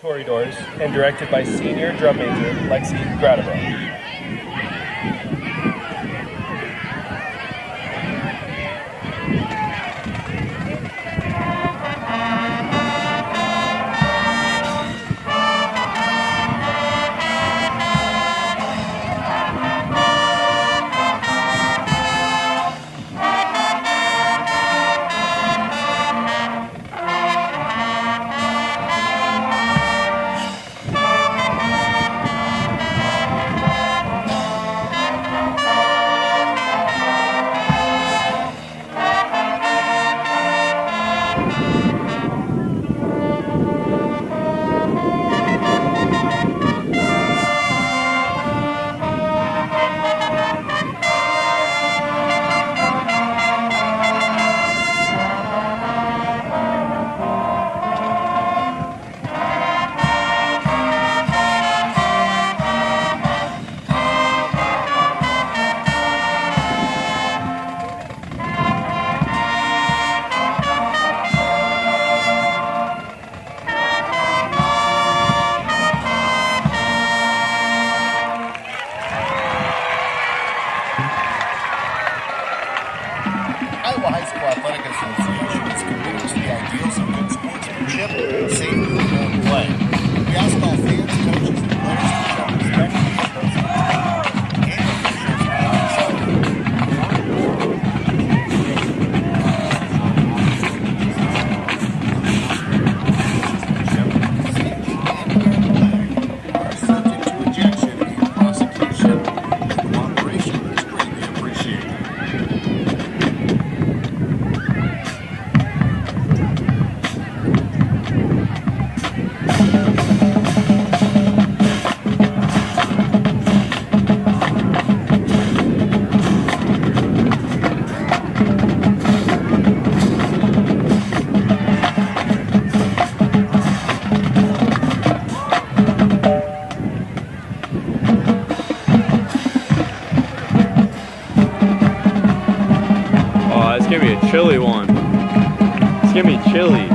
Toreadors and directed by senior drum major Lexi Gradabo. Chili one. It's gonna be chili.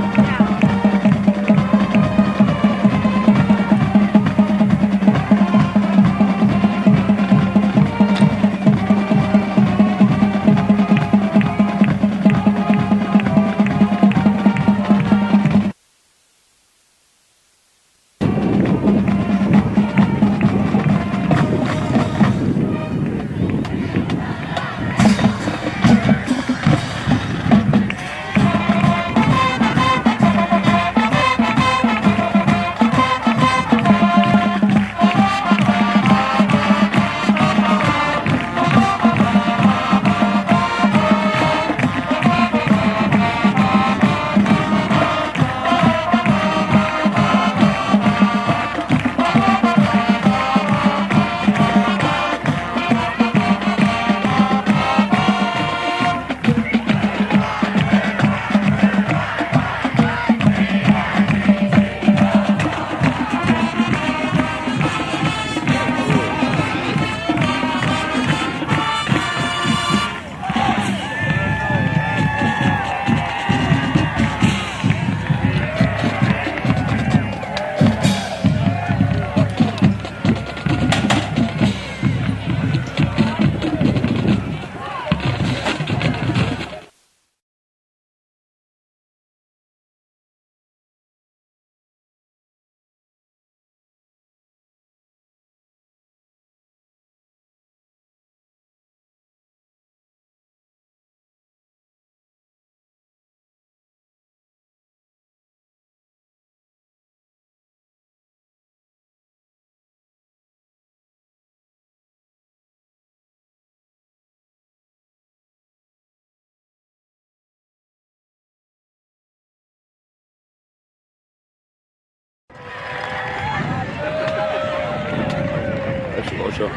Sure.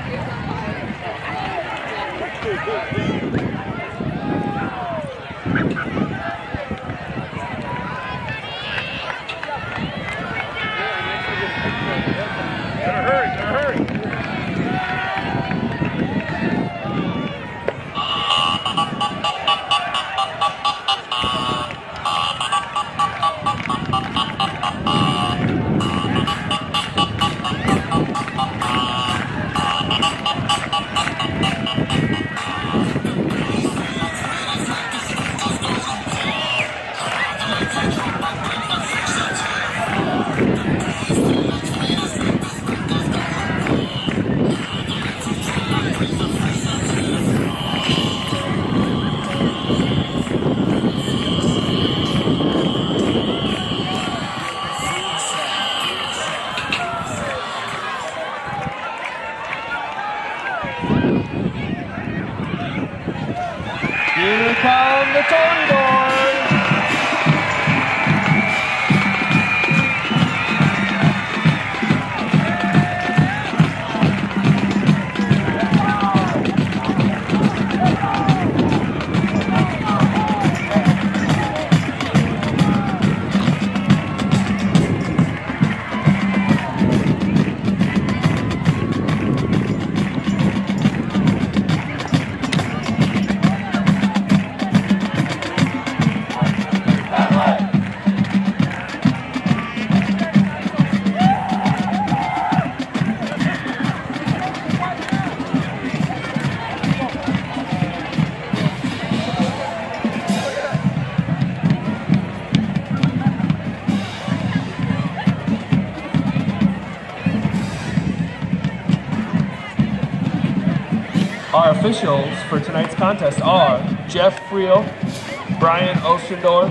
Here come the Tony boys. Our officials for tonight's contest are Jeff Friel, Brian Ostendorf,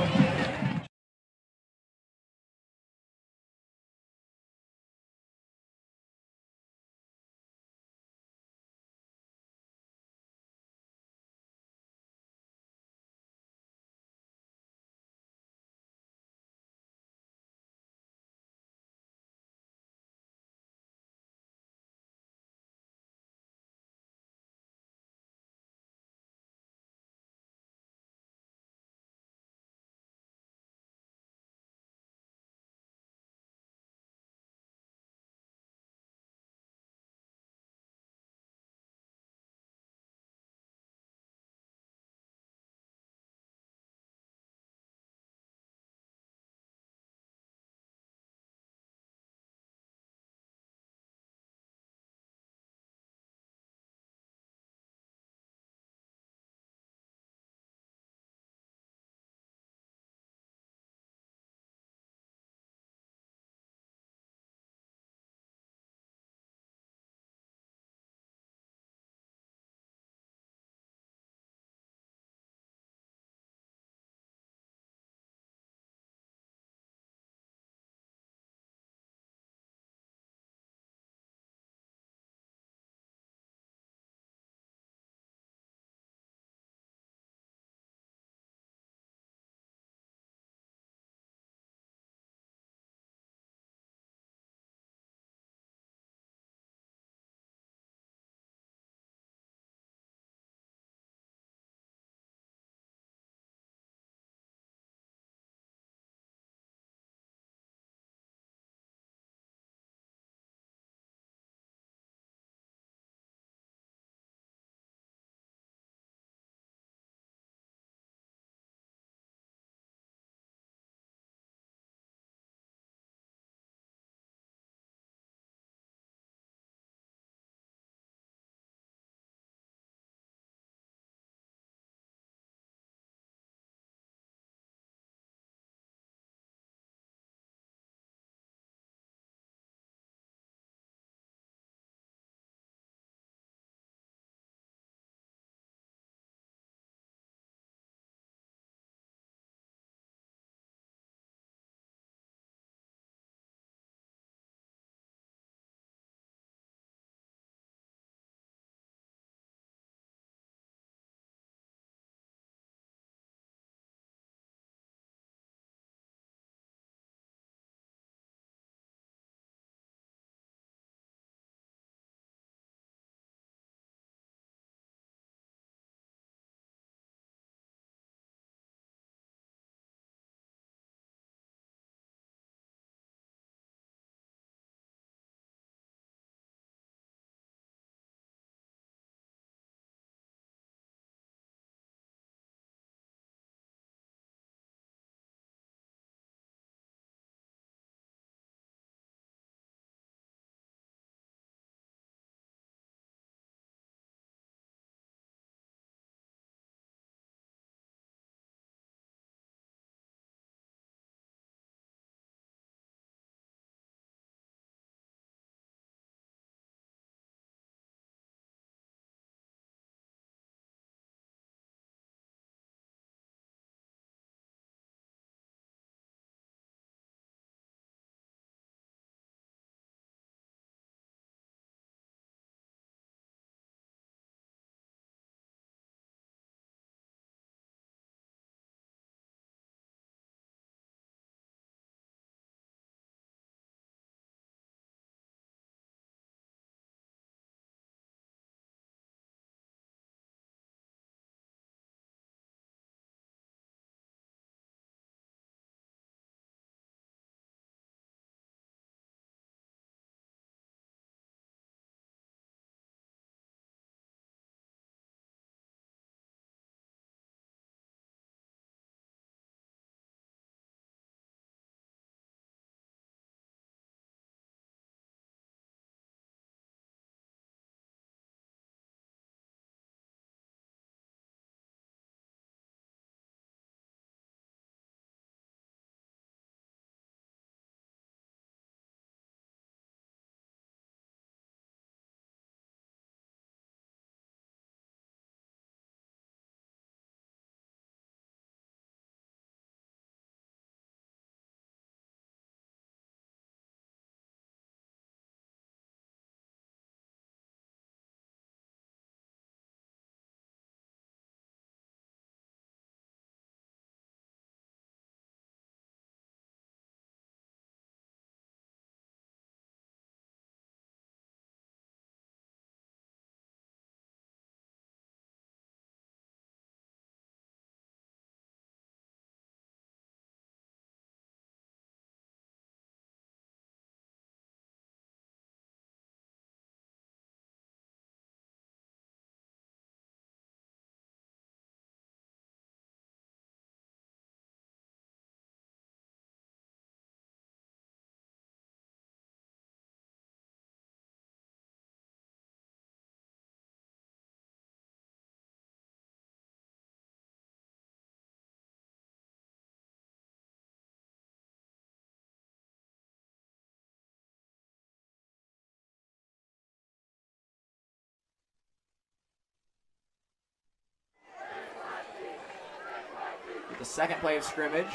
The second play of scrimmage.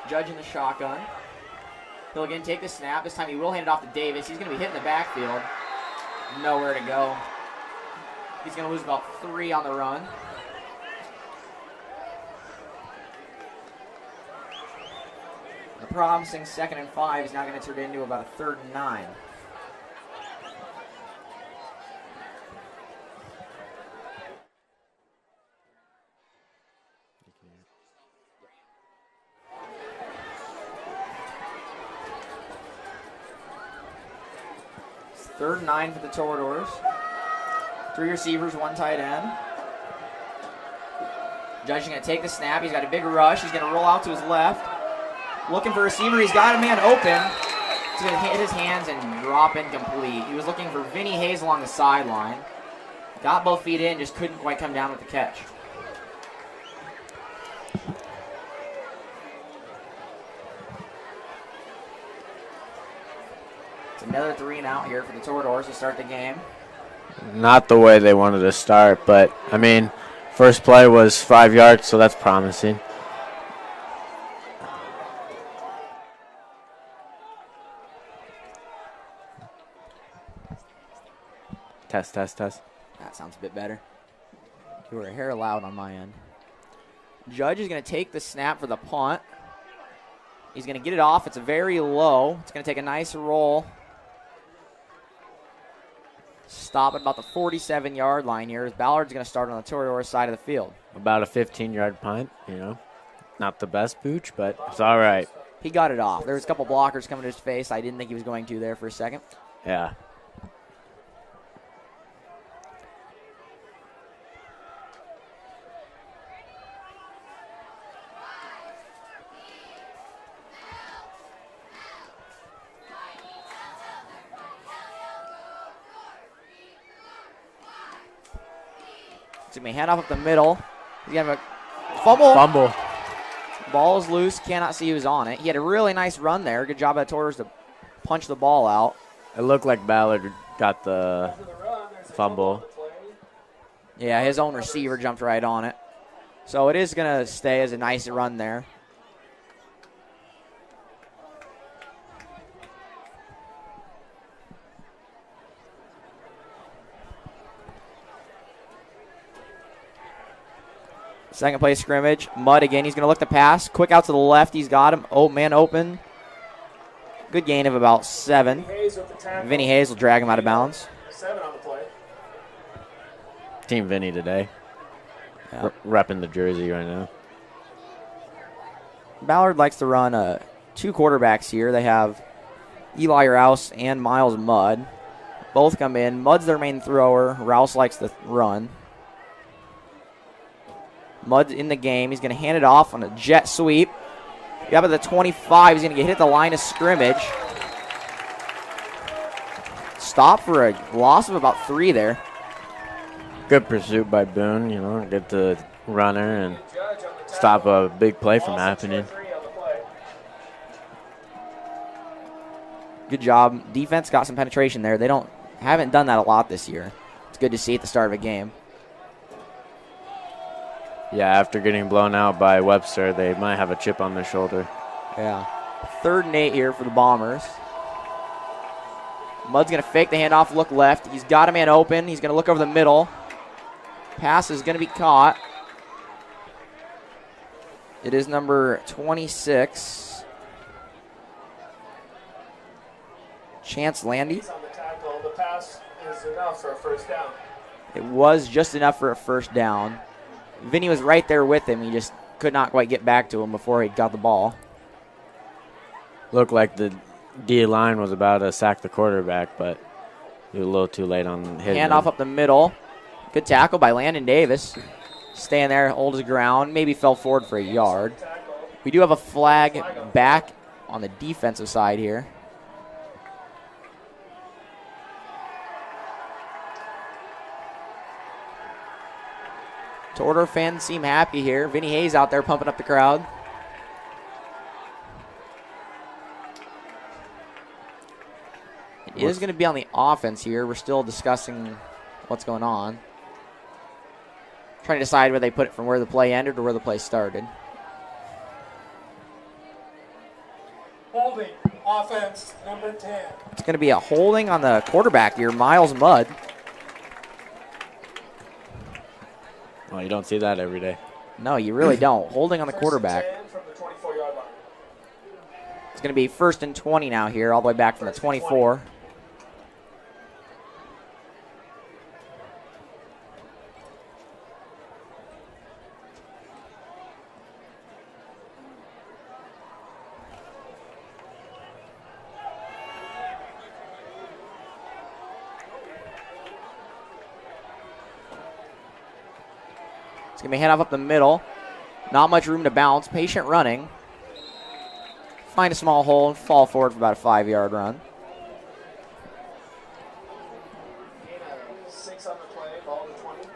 Judge in the shotgun. He'll again take the snap. This time he will hand it off to Davis. He's going to be hit in the backfield. Nowhere to go. He's going to lose about 3 on the run. The promising 2nd and 5 is now going to turn into about a 3rd and 9. It's 3rd and 9 for the Toradors. 3 receivers, 1 tight end. Judge is going to take the snap. He's got a big rush. He's going to roll out to his left. Looking for a receiver. He's got a man open. He's going to hit his hands and drop incomplete. He was looking for Vinny Hayes along the sideline. Got both feet in, just couldn't quite come down with the catch. It's another 3 and out here for the Toradors to start the game. Not the way they wanted to start, but, I mean, first play was 5 yards, so that's promising. Test. That sounds a bit better. You were a hair loud on my end. Judge is going to take the snap for the punt. He's going to get it off. It's very low. It's going to take a nice roll. Stop at about the 47-yard line here. Ballard's going to start on the Torador side of the field. About a 15-yard punt, you know. Not the best pooch, but it's all right. He got it off. There was a couple blockers coming to his face. I didn't think he was going to there for a second. Yeah. He's going to hand off up the middle. He's going to have a fumble. Ball's loose. Cannot see who's on it. He had a really nice run there. Good job by the Toradors to punch the ball out. It looked like Ballard got the fumble. Yeah, his own receiver jumped right on it. So it is going to stay as a nice run there. Second play scrimmage. Mudd again. He's going to look to pass. Quick out to the left. He's got him. Oh, man open. Good gain of about 7. Vinny Hayes will drag him out of bounds. 7 on the play. Team Vinny today. Yeah. Repping the jersey right now. Ballard likes to run 2 quarterbacks here. They have Eli Rouse and Miles Mudd. Both come in. Mudd's their main thrower. Rouse likes to run. Mudd's in the game. He's going to hand it off on a jet sweep. Up at the 25. He's going to get hit at the line of scrimmage. Stop for a loss of about 3 there. Good pursuit by Boone, you know, get the runner and stop a big play from happening. Good job. Defense got some penetration there. They haven't done that a lot this year. It's good to see at the start of a game. Yeah, after getting blown out by Webster, they might have a chip on their shoulder. Yeah. 3rd and 8 here for the Bombers. Mudd's going to fake the handoff, look left. He's got a man open. He's going to look over the middle. Pass is going to be caught. It is number 26. Chance Landy. On the tackle. The pass is enough for a first down. It was just enough for a first down. Vinny was right there with him. He just could not quite get back to him before he got the ball. Looked like the D-line was about to sack the quarterback, but he was a little too late on hitting Hand off up the middle. Good tackle by Landon Davis. Staying there, hold his ground. Maybe fell forward for a yard. We do have a flag back on the defensive side here. Torador fans seem happy here. Vinny Hayes out there pumping up the crowd. It is going to be on the offense here. We're still discussing what's going on. Trying to decide where they put it from where the play ended or where the play started. Offense, number 10. It's going to be a holding on the quarterback here, Miles Mudd. Well, you don't see that every day. No, you really don't. Holding on the quarterback. From the 24-yard line. It's going to be 1st and 20 now here, all the way back from the 24. It's going to be hand off up the middle. Not much room to bounce. Patient running. Find a small hole and fall forward for about a 5-yard run. 6 on the play, ball to 20.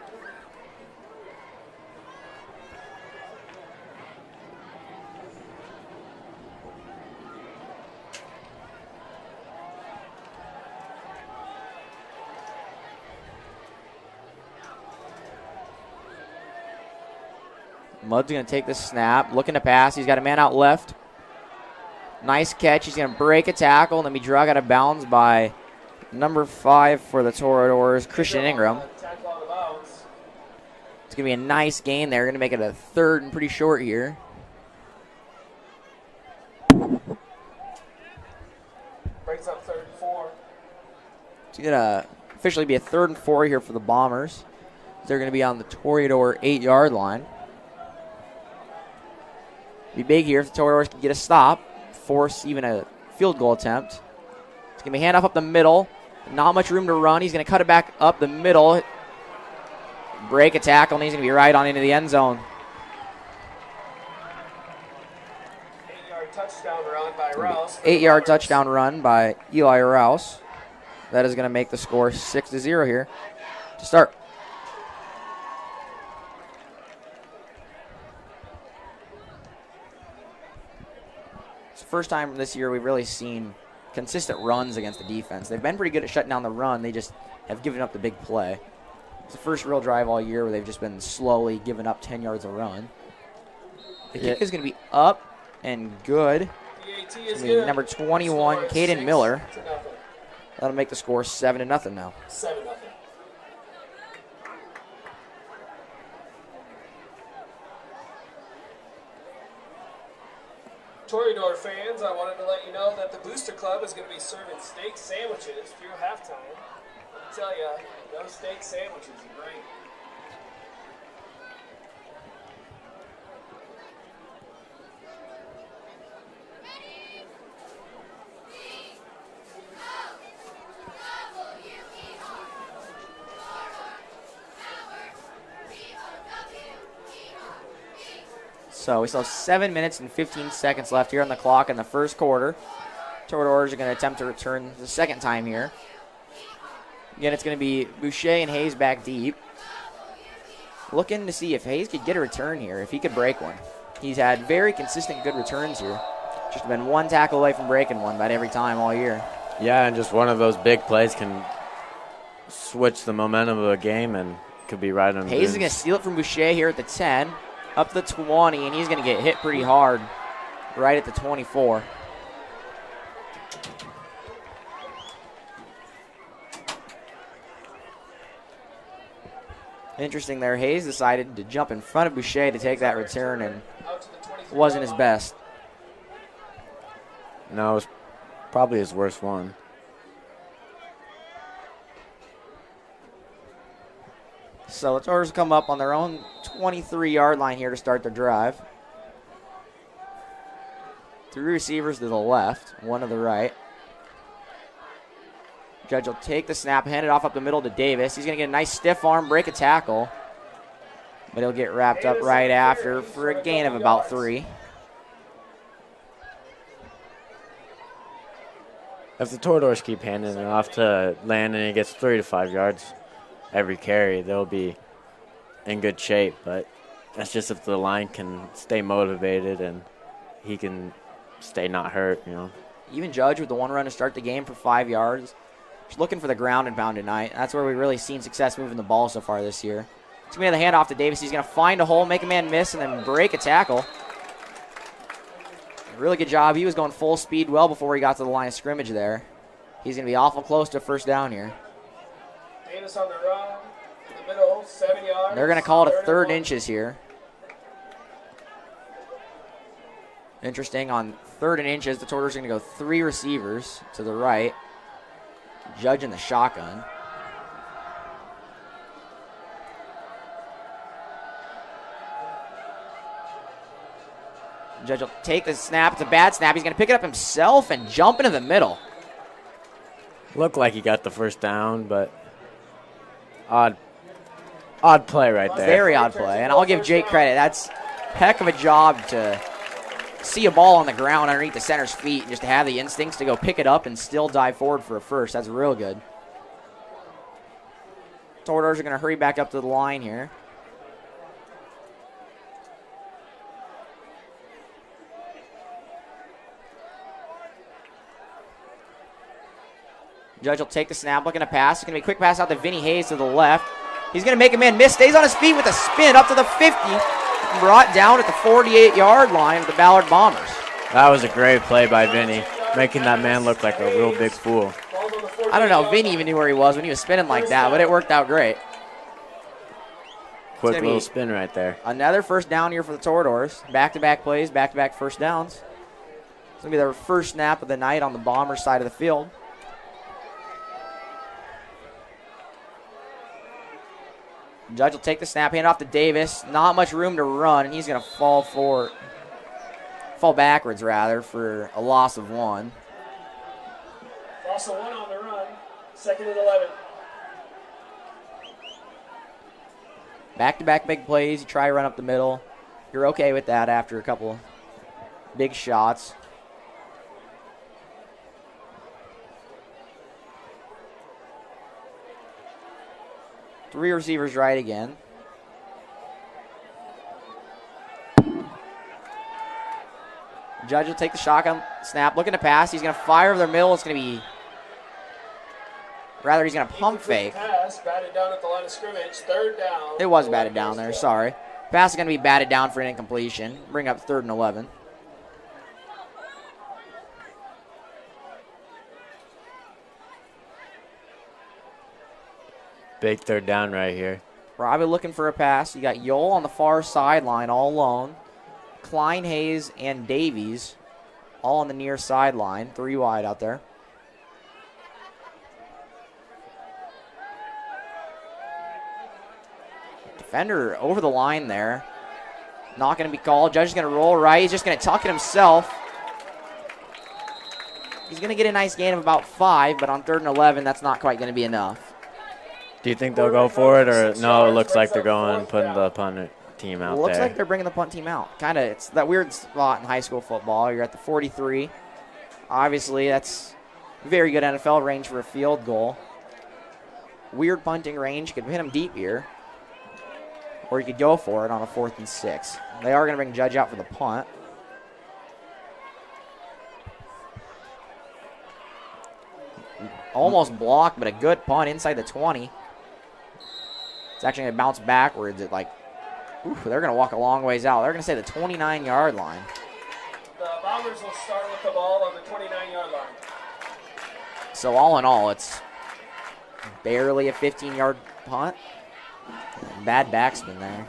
Mudd's going to take the snap, looking to pass. He's got a man out left. Nice catch. He's going to break a tackle and then be dragged out of bounds by number 5 for the Toreadors, Christian Ingram. It's going to be a nice gain there. Going to make it a 3rd and pretty short here. Breaks up 3rd and 4. It's going to officially be a 3rd and 4 here for the Bombers. They're going to be on the Toreador 8-yard line. Be big here if the Toreadors can get a stop, force even a field goal attempt. It's going to be hand off up the middle. Not much room to run. He's going to cut it back up the middle. Break a tackle, and he's going to be right on into the end zone. 8-yard touchdown run by Rouse. 8-yard touchdown run by Eli Rouse. That is going to make the score 6-0 here to start. First time this year we've really seen consistent runs against the defense. They've been pretty good at shutting down the run. They just have given up the big play. It's the first real drive all year where they've just been slowly giving up 10 yards a run. The kick is going to be up and good. It's going to be number 21, Caden Miller. That'll make the score 7-0 now. 7-0. Toreador fans, I wanted to let you know that the Booster Club is going to be serving steak sandwiches through halftime. I tell you, those steak sandwiches are great. So we still have 7 minutes and 15 seconds left here on the clock in the first quarter. Toreadors are going to attempt to return the second time here. Again, it's going to be Boucher and Hayes back deep. Looking to see if Hayes could get a return here, if he could break one. He's had very consistent good returns here. Just been one tackle away from breaking one about every time all year. Yeah, and just one of those big plays can switch the momentum of a game and could be right on. Hayes is going to steal it from Boucher here at the 10. Up the 20, and he's going to get hit pretty hard right at the 24. Interesting there. Hayes decided to jump in front of Boucher to take that return, and wasn't his best. No, it was probably his worst one. So the Toreadors come up on their own 23-yard line here to start their drive. 3 receivers to the left, 1 to the right. Judge will take the snap, hand it off up the middle to Davis. He's going to get a nice stiff arm, break a tackle. But he'll get wrapped up right after for a gain of about 3. If the Toreadors keep handing it off to Landon and he gets 3 to 5 yards every carry, they'll be in good shape. But that's just if the line can stay motivated and he can stay not hurt, you know. Even Judge with the 1 run to start the game for 5 yards. Just looking for the ground and pound tonight. That's where we've really seen success moving the ball so far this year. It's going to be the handoff to Davis. He's going to find a hole, make a man miss, and then break a tackle. Really good job. He was going full speed well before he got to the line of scrimmage there. He's going to be awful close to first down here. Davis on the run. In the middle, 7 yards. They're going to call it a 3rd inches here. Interesting, on 3rd and inches, the Tortoise are going to go 3 receivers to the right. Judge in the shotgun. Judge will take the snap. It's a bad snap. He's going to pick it up himself and jump into the middle. Looked like he got the first down, but odd play right there. Very odd play, and I'll give Jake credit. That's heck of a job to see a ball on the ground underneath the center's feet and just to have the instincts to go pick it up and still dive forward for a first. That's real good. Tortoise are going to hurry back up to the line here. Judge will take the snap, looking to pass. It's going to be a quick pass out to Vinny Hayes to the left. He's going to make a man miss, stays on his feet with a spin up to the 50. Brought down at the 48-yard line of the Ballard Bombers. That was a great play by Vinny, making that man look like a real big fool. I don't know, Vinny even knew where he was when he was spinning like that, but it worked out great. Quick little spin right there. Another first down here for the Tortoise. Back-to-back plays, back-to-back first downs. It's going to be their first snap of the night on the Bombers side of the field. Judge will take the snap, hand off to Davis. Not much room to run, and he's going to fall backwards, rather, for a loss of 1. Loss of 1 on the run. 2nd and 11. Back-to-back big plays. You try to run up the middle. You're okay with that after a couple big shots. Three receivers right again. Judge will take the shotgun snap, looking to pass. He's going to fire over their middle. It's going to be, rather, he's going to pump fake. Pass, batted down at the line of scrimmage. 3rd down. It was batted down there, sorry. Pass is going to be batted down for an incompletion. Bring up 3rd and 11. Big 3rd down right here. Robbie looking for a pass. You got Yole on the far sideline all alone. Klein, Hayes, and Davies all on the near sideline. 3 wide out there. Defender over the line there. Not going to be called. Judge is going to roll right. He's just going to tuck it himself. He's going to get a nice gain of about 5, but on 3rd and 11, that's not quite going to be enough. Do you think they'll go for it, or no, it looks like they're going putting the punt team out there? Looks like they're bringing the punt team out. Kind of, it's that weird spot in high school football. You're at the 43. Obviously, that's very good NFL range for a field goal. Weird punting range. You could hit them deep here, or you could go for it on a 4th and 6. They are going to bring Judge out for the punt. Almost blocked, but a good punt inside the 20. It's actually going to bounce backwards at they're going to walk a long ways out. They're going to say the 29-yard line. The Bombers will start with the ball on the 29-yard line. So all in all, it's barely a 15-yard punt. Bad backspin there.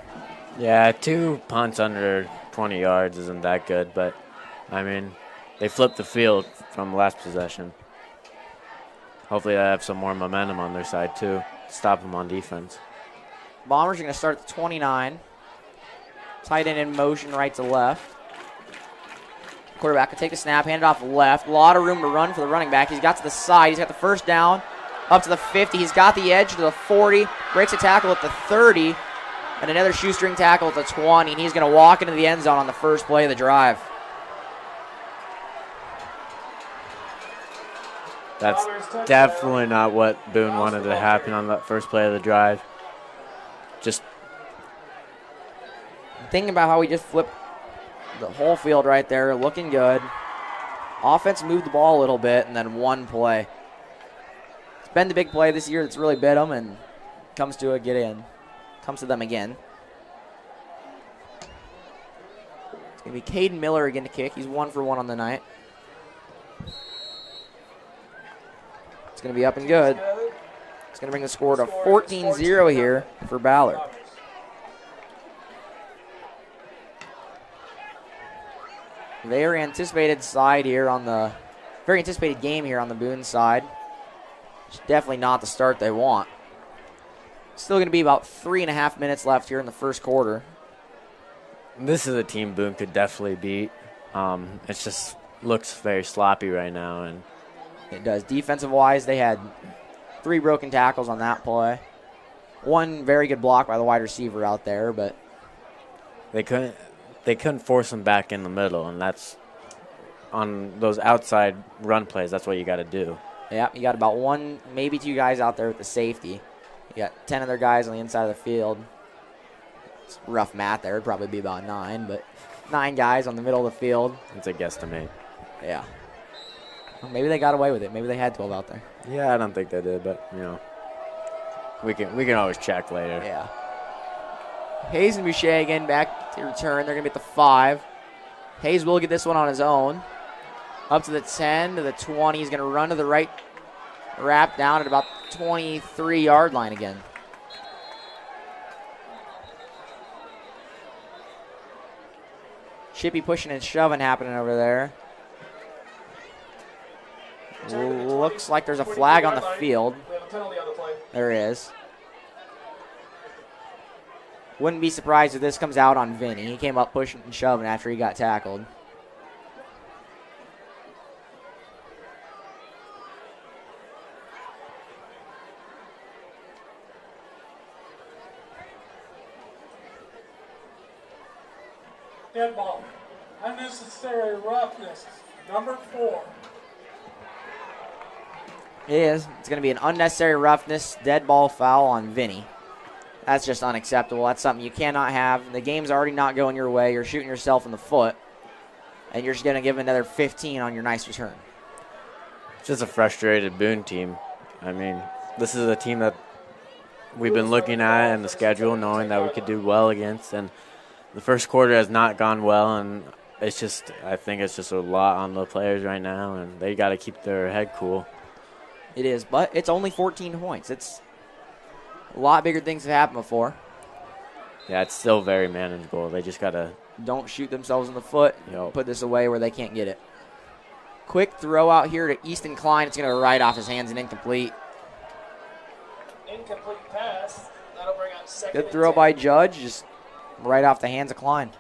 Yeah, 2 punts under 20 yards isn't that good, but, I mean, they flipped the field from the last possession. Hopefully they have some more momentum on their side, too. Stop them on defense. Bombers are going to start at the 29. Tight end in motion right to left. Quarterback can take the snap, hand it off left. A lot of room to run for the running back. He's got to the side. He's got the first down up to the 50. He's got the edge to the 40. Breaks a tackle at the 30. And another shoestring tackle at the 20. And he's going to walk into the end zone on the first play of the drive. That's definitely not what Boone wanted to happen on that first play of the drive. Just thinking about how we just flipped the whole field right there, looking good. Offense moved the ball a little bit, and then one play. It's been the big play this year that's really bit them, and comes to them again. going to be Caden Miller again to kick. He's 1 for 1 on the night. It's going to be up and good. It's going to bring the score to 14-0 here for Ballard. Very anticipated side here on the, very anticipated game here on the Boone side. It's definitely not the start they want. Still going to be about 3.5 minutes left here in the first quarter. This is a team Boone could definitely beat. It just looks very sloppy right now, and it does. Defensive-wise, they had 3 broken tackles on that play. 1 very good block by the wide receiver out there, but they couldn't force them back in the middle, and that's on those outside run plays. That's what you got to do. Yeah, you got about 1, maybe 2 guys out there with the safety. You got 10 other guys on the inside of the field. It's rough math there. It'd probably be about 9, but 9 guys on the middle of the field. It's a guesstimate. Yeah. Well, maybe they got away with it. Maybe they had 12 out there. Yeah, I don't think they did, but, you know, we can always check later. Yeah. Hayes and Boucher again back to return. They're going to be at the 5. Hayes will get this one on his own. Up to the 10, to the 20. He's going to run to the right, wrap down at about 23-yard line again. Chippy pushing and shoving happening over there. Looks like there's a flag on the field. We have a penalty on the play. There is. Wouldn't be surprised if this comes out on Vinny. He came up pushing and shoving after he got tackled. Dead ball. Unnecessary roughness. Number 4. It is. It's going to be an unnecessary roughness, dead ball foul on Vinny. That's just unacceptable. That's something you cannot have. The game's already not going your way. You're shooting yourself in the foot, and you're just going to give another 15 on your nice return. It's just a frustrated Boone team. I mean, this is a team that we've been looking at in the schedule, knowing that we could do well against, and the first quarter has not gone well, and it's just, I think it's just a lot on the players right now, and they got to keep their head cool. It is, but it's only 14 points. It's a lot bigger things have happened before. Yeah, it's still very manageable. They just got to don't shoot themselves in the foot. Yep. Put this away where they can't get it. Quick throw out here to Easton Klein. It's going to go right off his hands and incomplete. Incomplete pass. That'll bring out second. Good throw by Judge, just right off the hands of Klein.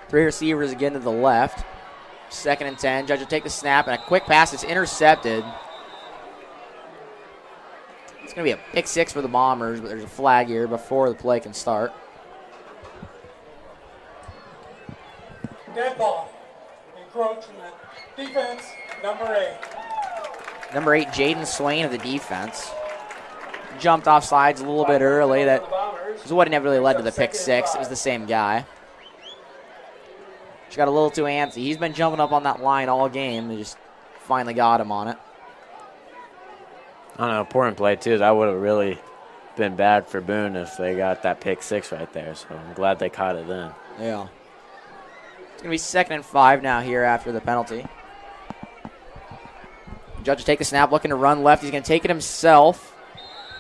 Three receivers again to the left. 2nd and 10. Judge will take the snap, and a quick pass is intercepted. It's going to be a pick 6 for the Bombers, but there's a flag here before the play can start. Dead ball. Encroachment. Defense, number 8. Number 8, Jaden Swain of the defense. Jumped off sides a little bit early. That was what really led to the pick 6. It was the same guy. Just got a little too antsy. He's been jumping up on that line all game. They just finally got him on it. I don't know, important play too. That would have really been bad for Boone if they got that pick 6 right there. So I'm glad they caught it then. Yeah. It's going to be 2nd and 5 now here after the penalty. Judge will take the snap, looking to run left. He's going to take it himself.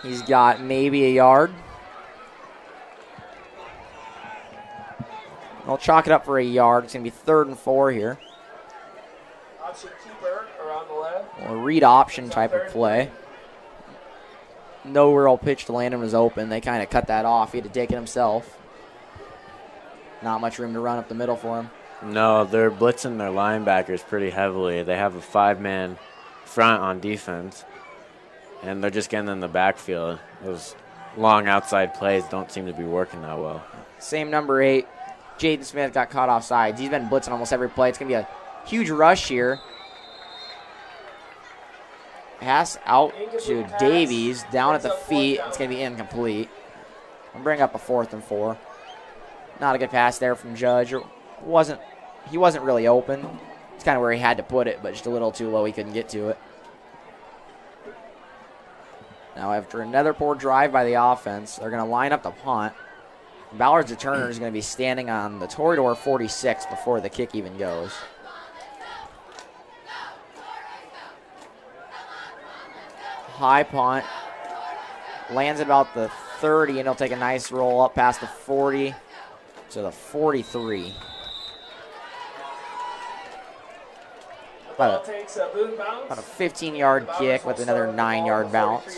He's got maybe a yard. I'll chalk it up for a yard. It's going to be 3rd and 4 here. Option keeper around the left. A read option type of play. No real pitch to Landon was open. They kind of cut that off. He had to take it himself. Not much room to run up the middle for him. No, they're blitzing their linebackers pretty heavily. They have a 5-man front on defense, and they're just getting in the backfield. Those long outside plays don't seem to be working that well. Same number 8. Jaden Smith got caught off sides. He's been blitzing almost every play. It's going to be a huge rush here. Pass out to Davies, down at the feet. It's going to be incomplete. I'll bring up a 4th and 4. Not a good pass there from Judge. He wasn't really open. It's kind of where he had to put it, but just a little too low. He couldn't get to it. Now after another poor drive by the offense, they're going to line up the punt. Ballard's returner is going to be standing on the Toreador 46 before the kick even goes. High punt. Lands about the 30, and he'll take a nice roll up past the 40 to the 43. About a 15-yard kick with another 9-yard bounce.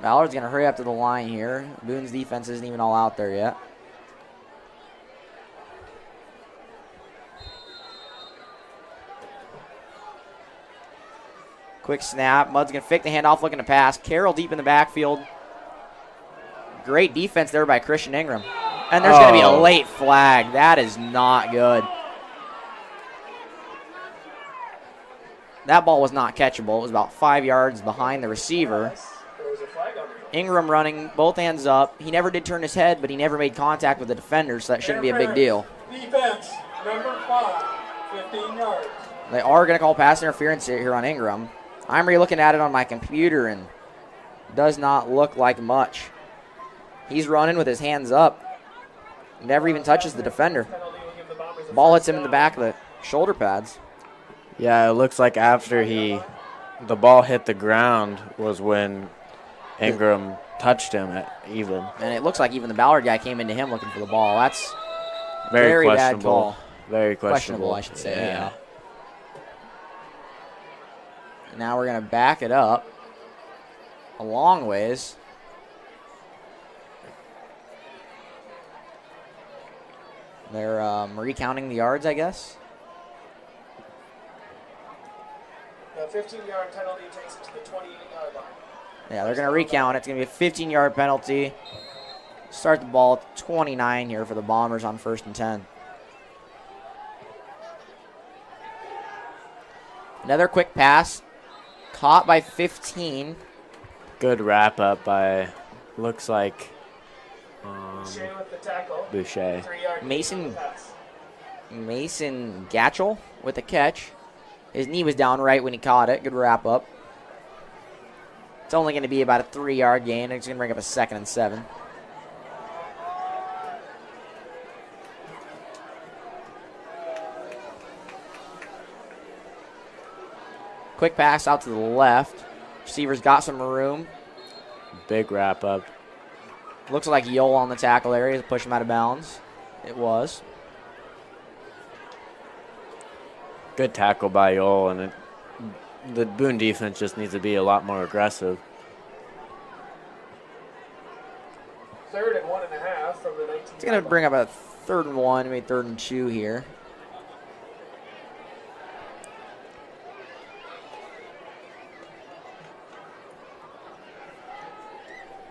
Ballard's going to hurry up to the line here. Boone's defense isn't even all out there yet. Quick snap. Mudd's going to fake the handoff, looking to pass. Carroll deep in the backfield. Great defense there by Christian Ingram. And there's going to be a late flag. That is not good. That ball was not catchable. It was about 5 yards behind the receiver. Ingram running, both hands up. He never did turn his head, but he never made contact with the defender, so that shouldn't be a big deal. Defense, number 5, 15 yards. They are going to call pass interference here on Ingram. I'm re-looking at it on my computer, and does not look like much. He's running with his hands up. Never even touches the defender. Ball hits him in the back of the shoulder pads. Yeah, it looks like after the ball hit the ground was when Ingram touched him even. And it looks like even the Ballard guy came into him looking for the ball. That's very bad call. Very questionable. I should say, yeah. Now we're going to back it up a long ways. They're recounting the yards, I guess. The 15-yard penalty takes it to the 28-yard line. Yeah, they're going to recount. It's going to be a 15-yard penalty. Start the ball at 29 here for the Bombers on 1st and 10. Another quick pass. Caught by 15. Good wrap up by, looks like, Boucher with the tackle. Boucher. Mason Gatchell with the catch. His knee was down right when he caught it. Good wrap up. It's only going to be about a 3-yard gain. It's going to bring up a 2nd and 7. Quick pass out to the left. Receiver's got some room. Big wrap up. Looks like Yole on the tackle area to push him out of bounds. It was. Good tackle by Yole, and the Boone defense just needs to be a lot more aggressive. 3rd and 1.5 from the 19. It's going to bring up a 3rd and 1, maybe 3rd and 2 here.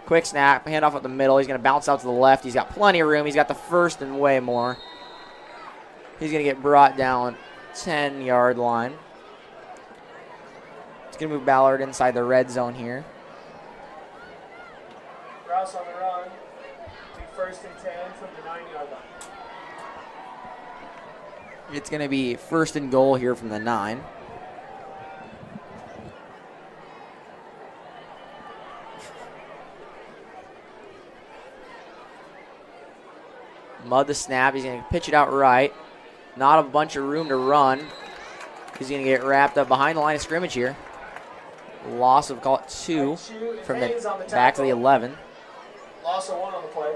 Quick snap, handoff up the middle. He's going to bounce out to the left. He's got plenty of room. He's got the 1st and way more. He's going to get brought down 10-yard line. It's going to move Ballard inside the red zone here. Rouse on the run. Be 1st and 10 from the 9-yard line. It's going to be 1st and goal here from the 9. Mudd the snap. He's going to pitch it out right. Not a bunch of room to run. He's going to get wrapped up behind the line of scrimmage here. Loss of, call it 2 from the back to the 11. Loss of 1 on the play.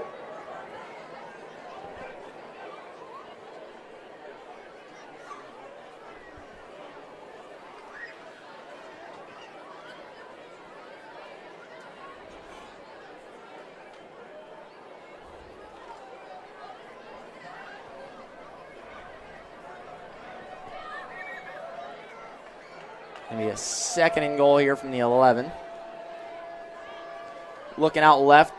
Going to be a 2nd and goal here from the 11. Looking out left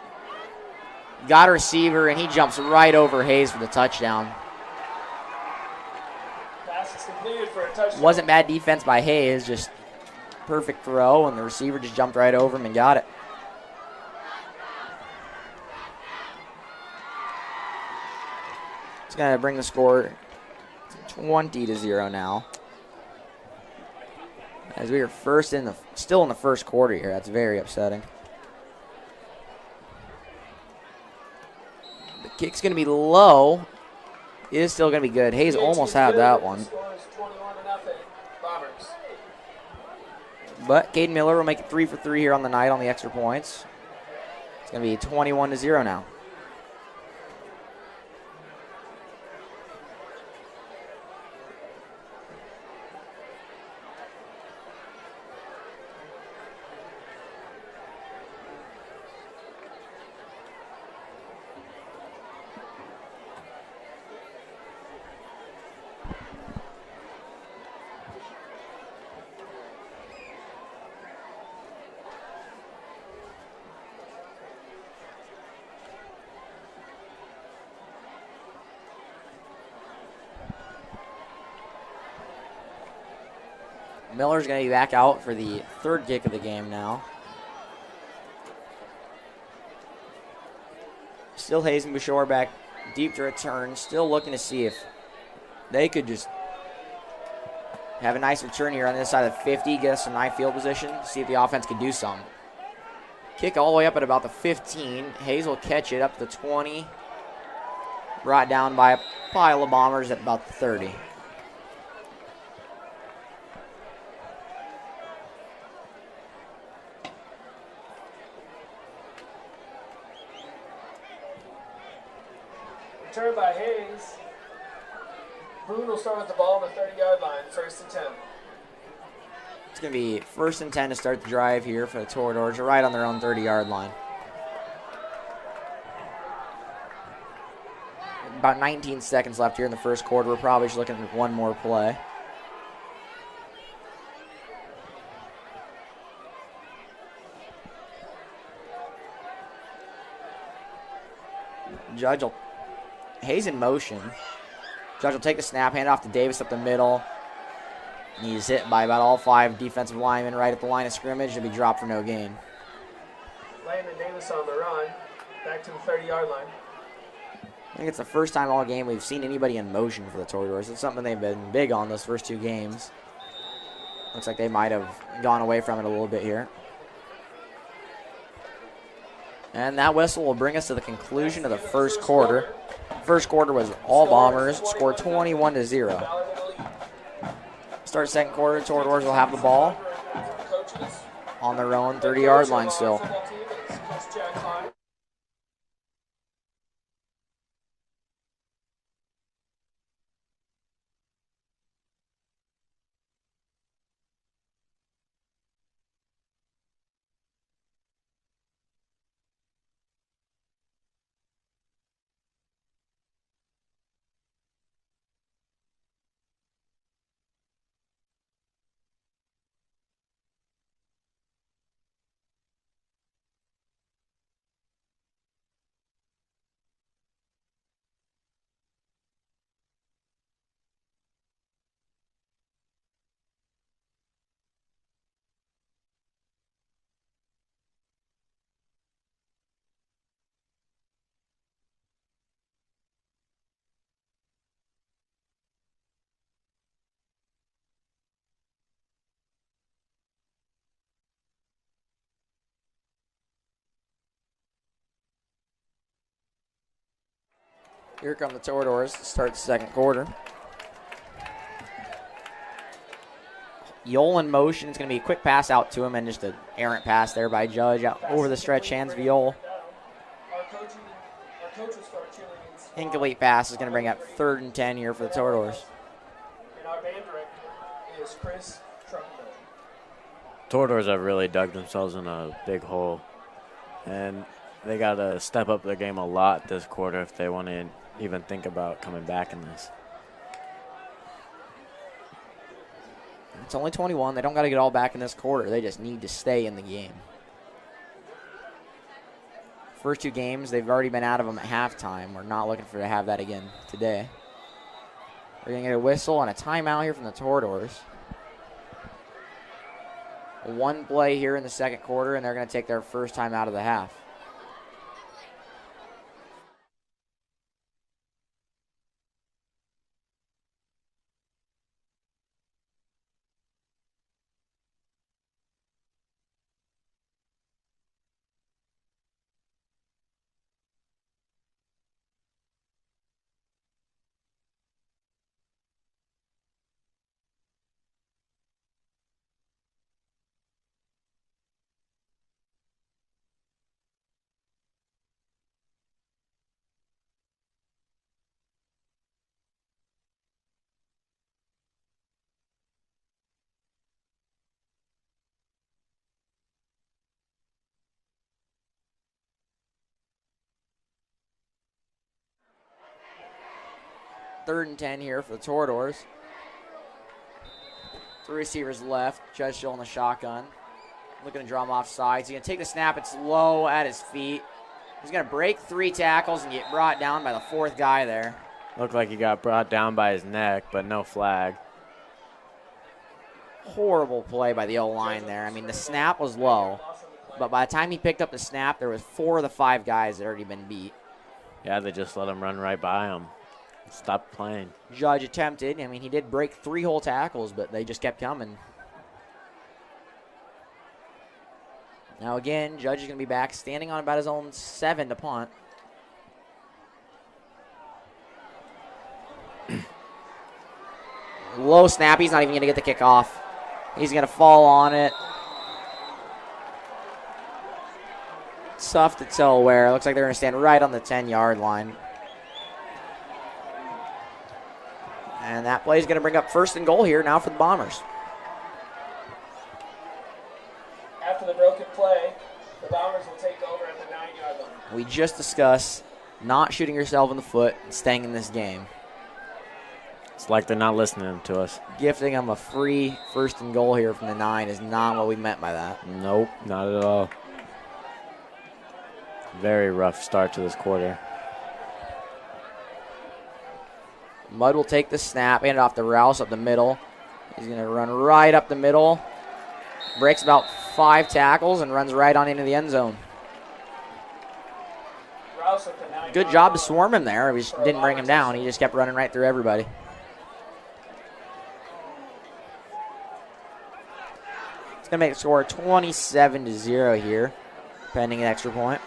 got a receiver, and he jumps right over Hayes for the touchdown. Pass is completed for a touchdown. Wasn't bad defense by Hayes, just perfect throw, and the receiver just jumped right over him and got it. It's going to bring the score to 20-0 now. As we are still in the first quarter here. That's very upsetting. The kick's going to be low. It is still going to be good. Hayes almost had that one. But Caden Miller will make it 3 for 3 here on the night on the extra points. It's going to be 21-0 now. Miller's going to be back out for the third kick of the game now. Still Hayes and Bouchard back deep to return. Still looking to see if they could just have a nice return here on this side of the 50, get us some nice field position, see if the offense can do something. Kick all the way up at about the 15. Hayes will catch it up to the 20. Brought down by a pile of Bombers at about the 30. Return by Hayes. Boone will start with the ball on the 30-yard line, 1st and 10. It's going to be 1st and 10 to start the drive here for the Toradors. They're right on their own 30-yard line. About 19 seconds left here in the first quarter. We're probably just looking for one more play. Hayes in motion. Judge will take the snap, hand off to Davis up the middle. He's hit by about all 5 defensive linemen right at the line of scrimmage. He'll be dropped for no gain. Landon Davis on the run. Back to the 30-yard line. I think it's the first time all game we've seen anybody in motion for the Toradors. It's something they've been big on those first 2 games. Looks like they might have gone away from it a little bit here. And that whistle will bring us to the conclusion of the first quarter. First quarter was all Bombers, scored 21-0. Start second quarter, Toradors will have the ball on their own 30-yard line still. Here come the Toradors to start the second quarter. Yole in motion. It's going to be a quick pass out to him and just an errant pass there by Judge out over the stretch hands of Yole. Incomplete pass is going to bring up 3rd and 10 here for the Toradors. And our band director is Chris Truckman. Toradors have really dug themselves in a big hole, and they got to step up their game a lot this quarter if they want to even think about coming back in this. It's only 21. They don't got to get all back in this quarter. They just need to stay in the game. First 2 games, they've already been out of them at halftime. We're not looking for to have that again today. We're going to get a whistle and a timeout here from the Toreadors. 1 play here in the second quarter, and they're going to take their first time out of the half. Third and 10 here for the Toreadors. 3 receivers left. Judge still in the shotgun. Looking to draw him off sides. He's going to take the snap. It's low at his feet. He's going to break 3 tackles and get brought down by the 4th guy there. Looked like he got brought down by his neck, but no flag. Horrible play by the O-line there. I mean, the snap was low, but by the time he picked up the snap, there was 4 of the 5 guys that had already been beat. Yeah, they just let him run right by him. Stop playing. Judge attempted. I mean, he did break 3 whole tackles, but they just kept coming. Now again, Judge is going to be back, standing on about his own 7 to punt. Low snap. He's not even going to get the kickoff. He's going to fall on it. Tough to tell where. Looks like they're going to stand right on the 10-yard line. And that play is going to bring up first and goal here now for the Bombers. After the broken play, the Bombers will take over at the 9-yard line. We just discussed not shooting yourself in the foot and staying in this game. It's like they're not listening to us. Gifting them a free first and goal here from the 9 is not what we meant by that. Nope, not at all. Very rough start to this quarter. Mudd will take the snap, hand it off to Rouse up the middle. He's going to run right up the middle. Breaks about 5 tackles and runs right on into the end zone. Good job to swarm him there. He just didn't bring him down. He just kept running right through everybody. It's going to make the score 27-0 here, pending an extra point.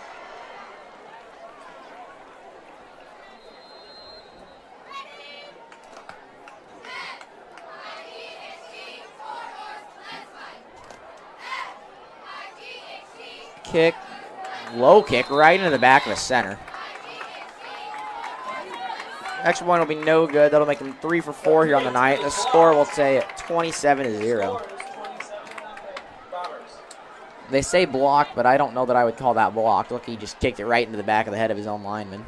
Kick, low kick right into the back of the center. Extra point will be no good. That'll make them 3 for 4 here on the night. The score will say 27-0. They say blocked, but I don't know that I would call that blocked. Look, he just kicked it right into the back of the head of his own lineman.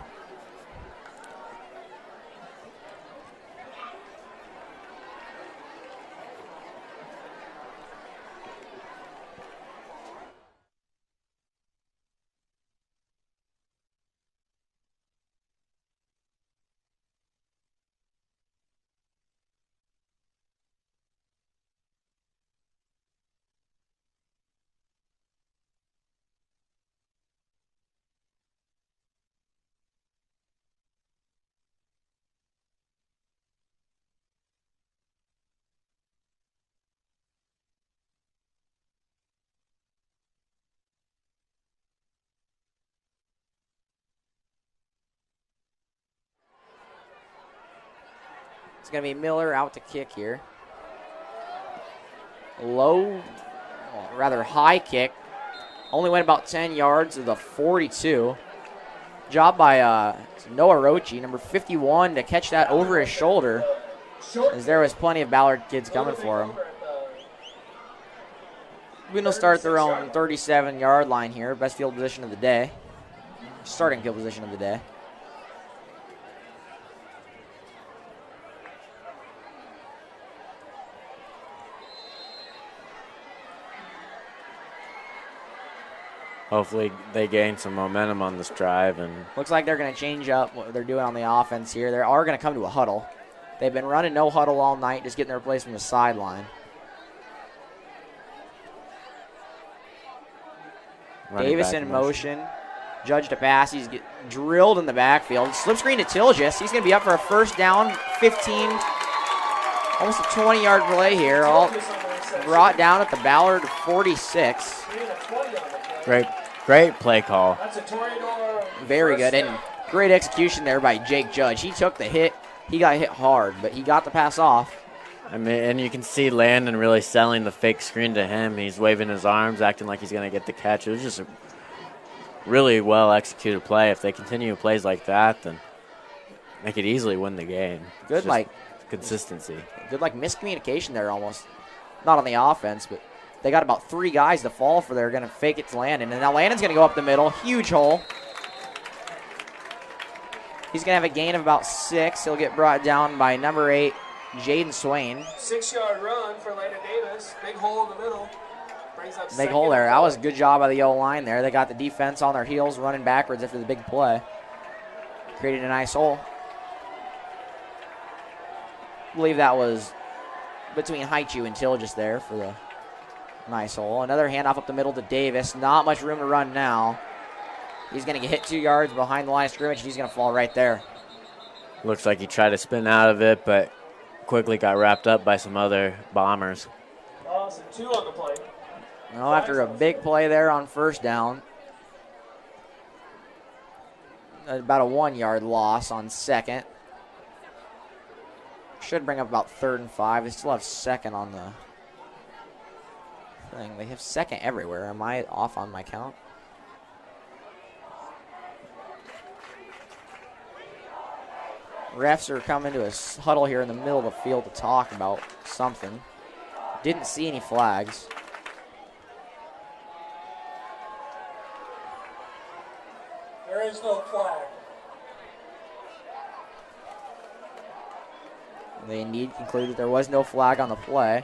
It's going to be Miller out to kick here. Low, rather high kick. Only went about 10 yards to the 42. Job by Noah Rochi, number 51, to catch that over his shoulder, as there was plenty of Ballard kids coming for him. Boone will start their own 37-yard line here. Best field position of the day. Starting field position of the day. Hopefully they gain some momentum on this drive. And Looks like they're going to change up what they're doing on the offense here. They are going to come to a huddle. They've been running no huddle all night, just getting their plays from the sideline. Davis in motion. Judge to pass. He's drilled in the backfield. Slip screen to Tilgis. He's going to be up for a first down, 15, almost a 20-yard play here. All brought down at the Ballard 46. Great play call. Very good, and great execution there by Jake Judge. He took the hit. He got hit hard, but he got the pass off. I mean, and you can see Landon really selling the fake screen to him. He's waving his arms, acting like he's going to get the catch. It was just a really well-executed play. If they continue plays like that, then they could easily win the game. Good, like consistency. Good, like miscommunication there almost. Not on the offense, but they got about 3 guys to fall for. They're going to fake it to Landon, and now Landon's going to go up the middle. Huge hole. He's going to have a gain of about 6. He'll get brought down by number 8, Jaden Swain. 6-yard run for Landon Davis. Big hole in the middle. Brings up Big hole there. That was a good job by the O-line there. They got the defense on their heels running backwards after the big play. Created a nice hole. I believe that was between Haichu and Tilgis there for the nice hole. Another handoff up the middle to Davis. Not much room to run now. He's going to get hit 2 yards behind the line of scrimmage, and he's going to fall right there. Looks like he tried to spin out of it, but quickly got wrapped up by some other bombers. So 2 on the play. Well, after a big play there on first down, about a 1-yard loss on second. Should bring up about 3rd and 5. They still have second on the thing. They have second everywhere. Am I off on my count? Refs are coming to a huddle here in the middle of the field to talk about something. Didn't see any flags. There is no flag. They indeed concluded there was no flag on the play.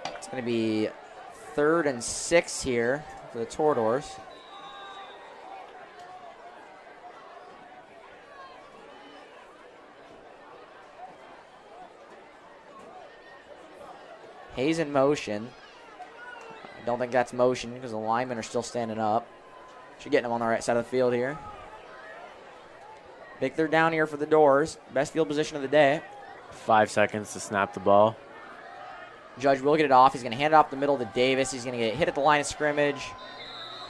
It's going to be 3rd and 6 here for the Toradors. Hayes in motion. I don't think that's motion because the linemen are still standing up. Should get them on the right side of the field here. Big 3rd down here for the Doors. Best field position of the day. 5 seconds to snap the ball. Judge will get it off. He's going to hand it off the middle to Davis. He's going to get hit at the line of scrimmage.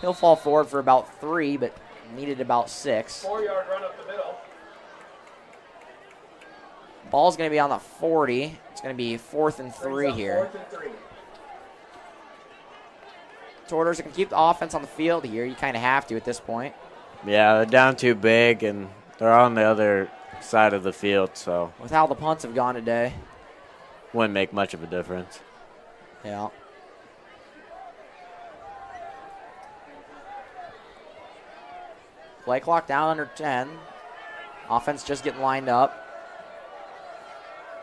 He'll fall forward for about 3, but needed about 6. 4-yard run up the middle. Ball's going to be on the 40. It's going to be 4th and 3 here. 4th and 3. Toradors can keep the offense on the field here. You kind of have to at this point. Yeah, they're down too big, and they're on the other side of the field, so With how the punts have gone today. wouldn't make much of a difference. Yeah. Play clock down under 10. Offense just getting lined up.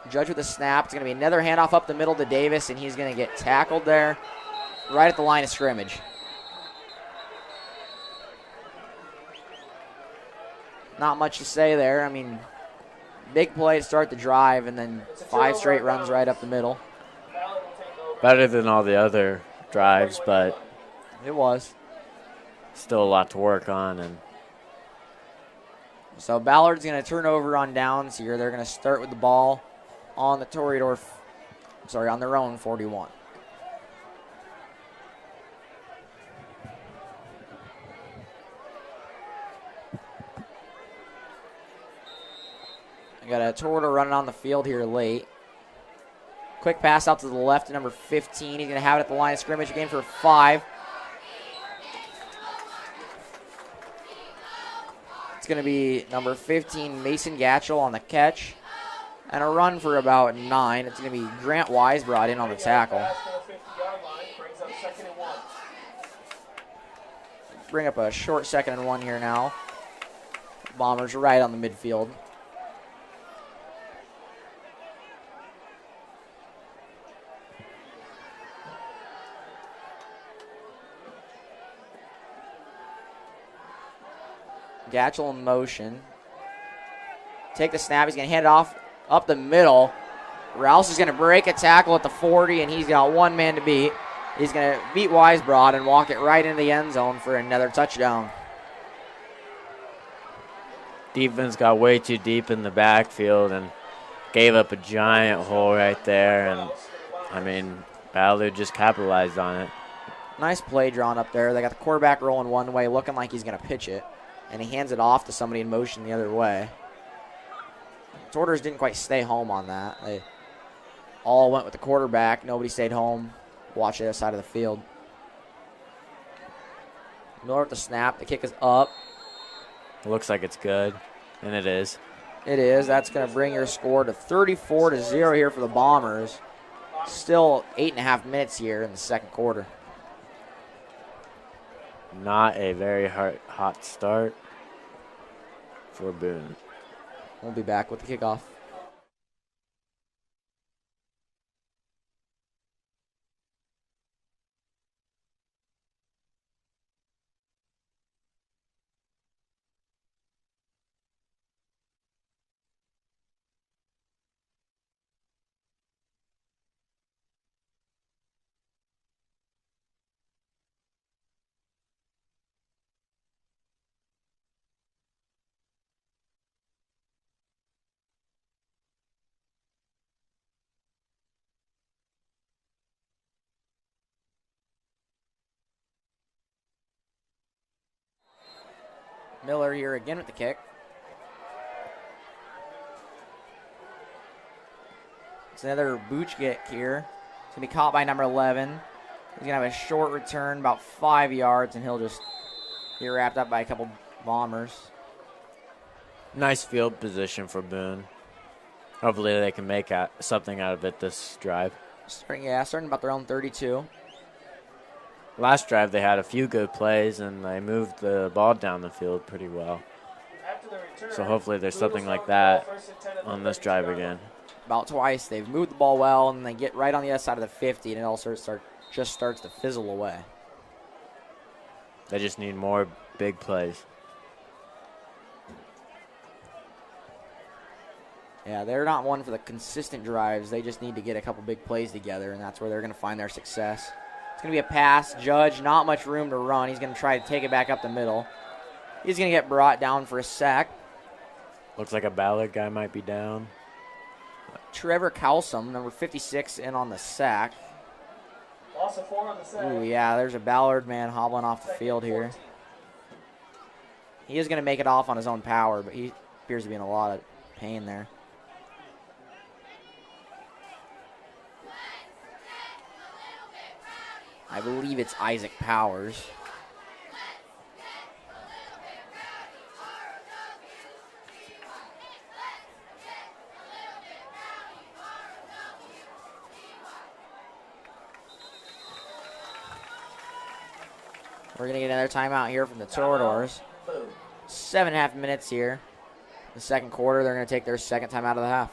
Judge with the snap. It's going to be another handoff up the middle to Davis, and he's going to get tackled there right at the line of scrimmage. Not much to say there. I mean, big play to start the drive, and then 5 straight runs right up the middle. Better than all the other drives, but It was. still a lot to work on. And So Ballard's going to turn over on downs here. They're going to start with the ball on the Toreador, on their own 41. I got a Toreador running on the field here late. Quick pass out to the left to number 15. He's going to have it at the line of scrimmage again for 5. It's going to be number 15, Mason Gatchell on the catch. And a run for about 9. It's going to be Grant Wise brought in on the tackle. Bring up a short 2nd and 1 here now. Bombers right on the midfield. Gatchel in motion. Take the snap. He's going to hand it off up the middle. Rouse is going to break a tackle at the 40, and he's got one man to beat. He's going to beat Weisbrod and walk it right into the end zone for another touchdown. Defense got way too deep in the backfield and gave up a giant hole right there. And, I mean, Ballard just capitalized on it. Nice play drawn up there. They got the quarterback rolling one way, looking like he's going to pitch it. And he hands it off to somebody in motion the other way. Torters didn't quite stay home on that. They all went with the quarterback. Nobody stayed home. Watch the other side of the field. Miller with the snap. The kick is up. It looks like it's good, and it is. It is. That's going to bring your score to 34-0 here for the Bombers. Still 8.5 minutes here in the second quarter. Not a very hot start for Boone. We'll be back with the kickoff. Miller here again with the kick. It's another booch kick here. It's going to be caught by number 11. He's going to have a short return, about 5 yards, and he'll just get wrapped up by a couple Bombers. Nice field position for Boone. Hopefully they can make something out of it this drive. Starting about their own 32. Last drive they had a few good plays, and they moved the ball down the field pretty well. So hopefully there's something like that on this drive again. About twice they've moved the ball well, and they get right on the other side of the 50, and it all just starts to fizzle away. They just need more big plays. Yeah, they're not one for the consistent drives. They just need to get a couple big plays together, and that's where they're going to find their success. It's going to be a pass. Judge, not much room to run. He's going to try to take it back up the middle. He's going to get brought down for a sack. Looks like a Ballard guy might be down. Trevor Cowsum, number 56, in on the sack. Loss of 4 on the sack. Ooh, yeah, there's a Ballard man hobbling off the field here. He is going to make it off on his own power, but he appears to be in a lot of pain there. I believe it's Isaac Powers. We're going to get another timeout here from the Toradors. 7.5 minutes here. The second quarter, they're going to take their second time out of the half.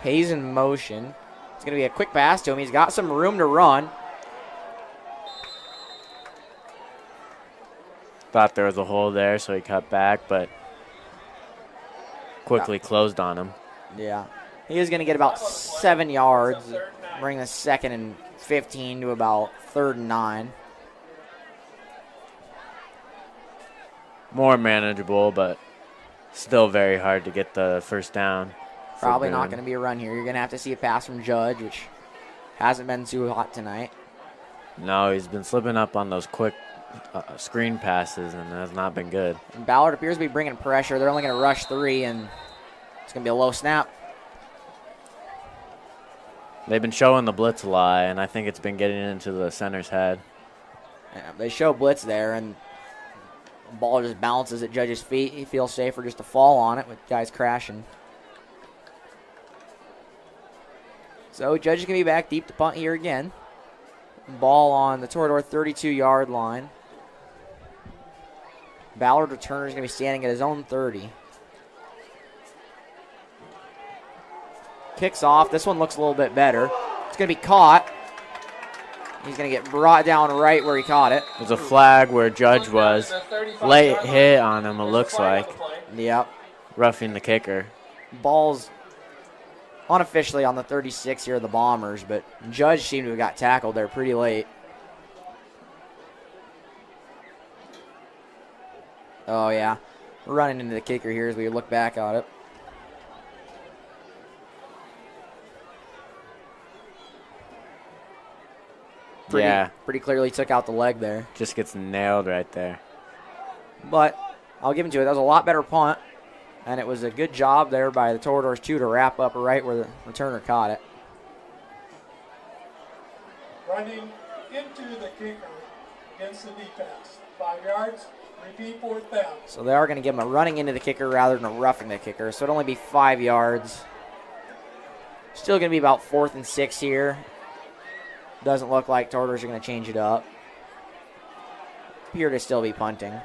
Hayes in motion. It's going to be a quick pass to him. He's got some room to run. Thought there was a hole there, so he cut back, but quickly closed on him. Yeah. He is going to get about 7 yards, bring the 2nd and 15 to about 3rd and 9. more manageable, but still very hard to get the first down. Probably not going to be a run here. You're going to have to see a pass from Judge, which hasn't been too hot tonight. No, he's been slipping up on those quick screen passes, and has not been good. And Ballard appears to be bringing pressure. They're only going to rush 3, and it's going to be a low snap. They've been showing the blitz a lot, and I think it's been getting into the center's head. Yeah, they show blitz there, and the ball just bounces at Judge's feet. He feels safer just to fall on it with guys crashing. So Judge is going to be back deep to punt here again. Ball on the Torador 32-yard line. Ballard returner is going to be standing at his own 30. Kicks off. This one looks a little bit better. It's going to be caught. He's going to get brought down right where he caught it. There's a flag where Judge was. Late hit on him, it looks like. Yep. Roughing the kicker. Ball's unofficially on the 36 here of the Bombers, but Judge seemed to have got tackled there pretty late. Oh, yeah. We're running into the kicker here as we look back at it. Pretty clearly took out the leg there. Just gets nailed right there. But I'll give him to it. That was a lot better punt, and it was a good job there by the Toradors, too, to wrap up right where the returner caught it. Running into the kicker against the defense. 5 yards. Repeat, 4th down. So they are going to give him a running into the kicker rather than a roughing the kicker. So it'll only be 5 yards. Still going to be about 4th and 6 here. Doesn't look like Toradors are going to change it up. Appear to still be punting.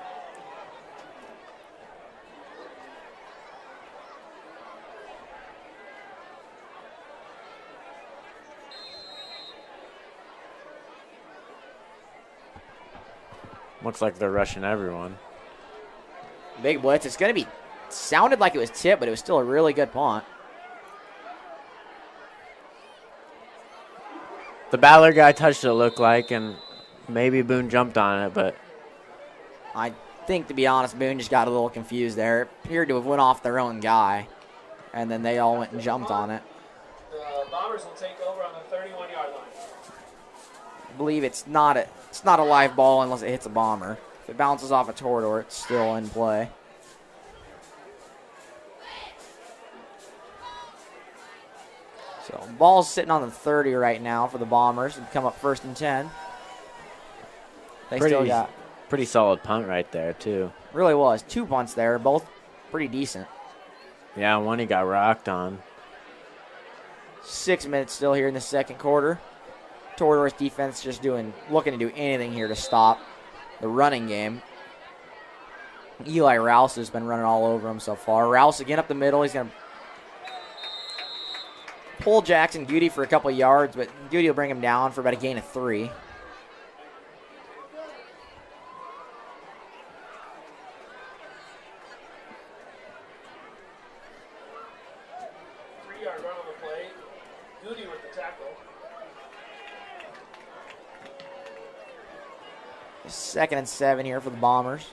Looks like they're rushing everyone. Big blitz. It's going to be, sounded like it was tipped, but it was still a really good punt. The Ballard guy touched it, looked like, and maybe Boone jumped on it, but I think, to be honest, Boone just got a little confused there. It appeared to have went off their own guy, and then they all went and jumped on it. The Bombers will take over on the 31-yard line. I believe it's not a live ball unless it hits a Bomber. If it bounces off a Torador, it's still in play. So ball's sitting on the 30 right now for the Bombers. It'd come up 1st and 10. They still got pretty solid punt right there too. Really was. 2 punts there, both pretty decent. Yeah, one he got rocked on. 6 minutes still here in the second quarter. Torador's defense just looking to do anything here to stop the running game. Eli Rouse has been running all over him so far. Rouse again up the middle. He's going to pull Jackson Goody for a couple of yards, but Goody will bring him down for about a gain of 3. Run on the play. Goody with the tackle. 2nd and 7 here for the Bombers.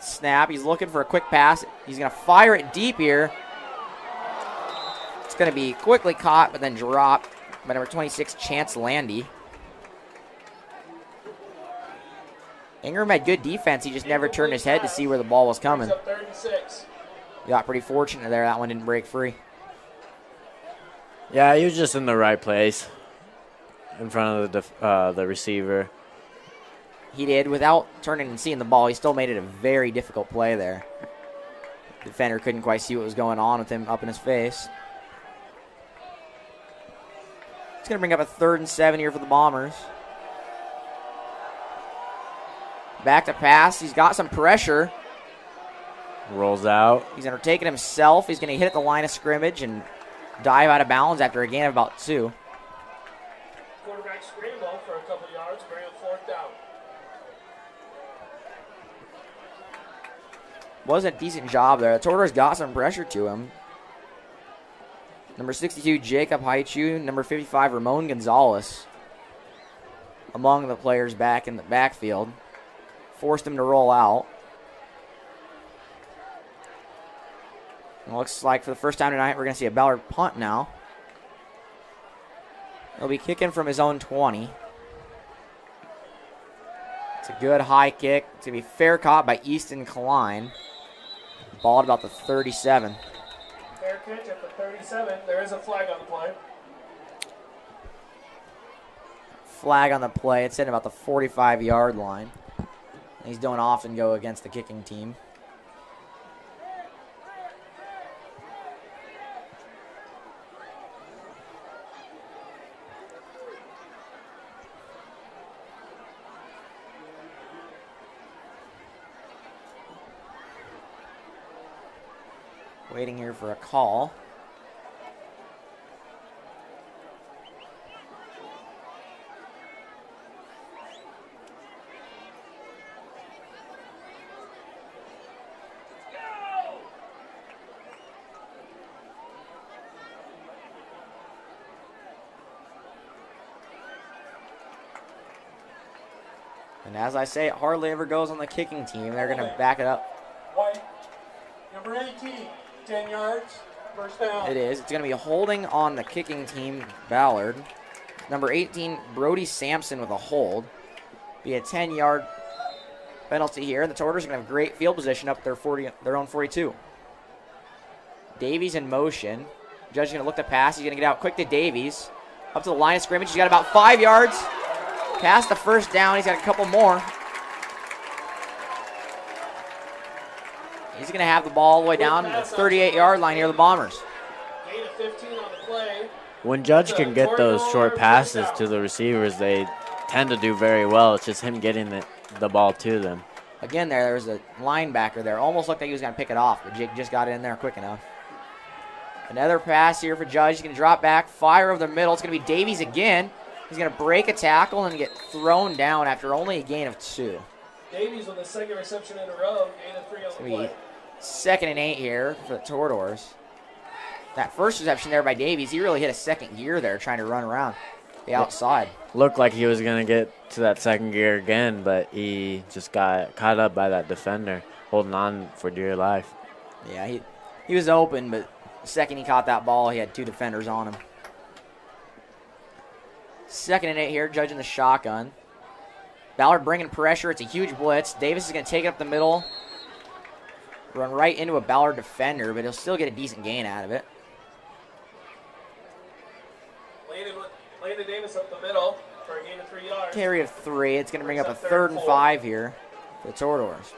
Snap. He's looking for a quick pass. He's going to fire it deep here. It's going to be quickly caught, but then dropped by number 26, Chance Landy. Ingram had good defense. He just never turned his head to see where the ball was coming. Got pretty fortunate there. That one didn't break free. Yeah, he was just in the right place in front of the receiver. He did. Without turning and seeing the ball, he still made it a very difficult play there. The defender couldn't quite see what was going on with him up in his face. It's going to bring up a 3rd and 7 here for the Bombers. Back to pass. He's got some pressure. Rolls out. He's undertaking himself. He's going to hit at the line of scrimmage and dive out of bounds after a gain of about 2. Quarterback scramble for a couple yards, bring up 4th down. Was a decent job there. The Toradors got some pressure to him. Number 62, Jacob Haichu. Number 55, Ramon Gonzalez. among the players back in the backfield. Forced him to roll out. It looks like for the first time tonight, we're going to see a Ballard punt now. He'll be kicking from his own 20. It's a good high kick. It's going to be fair caught by Easton Klein. Ball at about the 37. Fair catch at the 37. There is a flag on the play. Flag on the play. It's in about the 45-yard line. These don't often go against the kicking team. Waiting here for a call. And as I say, it hardly ever goes on the kicking team. They're going to back it up. White, number 18, 10 yards, first down. It is. It's going to be holding on the kicking team, Ballard. Number 18, Brody Sampson with a hold. Be a 10-yard penalty here. The Tortors are going to have great field position up their own 42. Davies in motion. Judge is going to look to pass. He's going to get out quick to Davies. Up to the line of scrimmage. He's got about 5 yards. Past the first down. He's got a couple more. He's going to have the ball all the way down to the 38-yard line near the Bombers. Gain of 15 on the play. When Judge can get those short passes to the receivers, they tend to do very well. It's just him getting the ball to them. Again, there was a linebacker there. Almost looked like he was going to pick it off, but Jake just got it in there quick enough. Another pass here for Judge. He's going to drop back, fire over the middle. It's going to be Davies again. He's going to break a tackle and get thrown down after only a gain of 2. Davies with the second reception in a row. Gain of 3 on the play. 2nd and 8 here for the Tortors. That first reception there by Davies, he really hit a second gear there trying to run around the outside. Looked like he was going to get to that second gear again, but he just got caught up by that defender, holding on for dear life. Yeah, he was open, but the second he caught that ball, he had 2 defenders on him. 2nd and 8 here, Judge in the shotgun. Ballard bringing pressure. It's a huge blitz. Davis is going to take it up the middle. Run right into a Ballard defender, but he'll still get a decent gain out of it. Landon Davis up the middle for a gain of 3 yards. Carry of 3. It's going to bring up a 3rd and 5 here for the Tortors.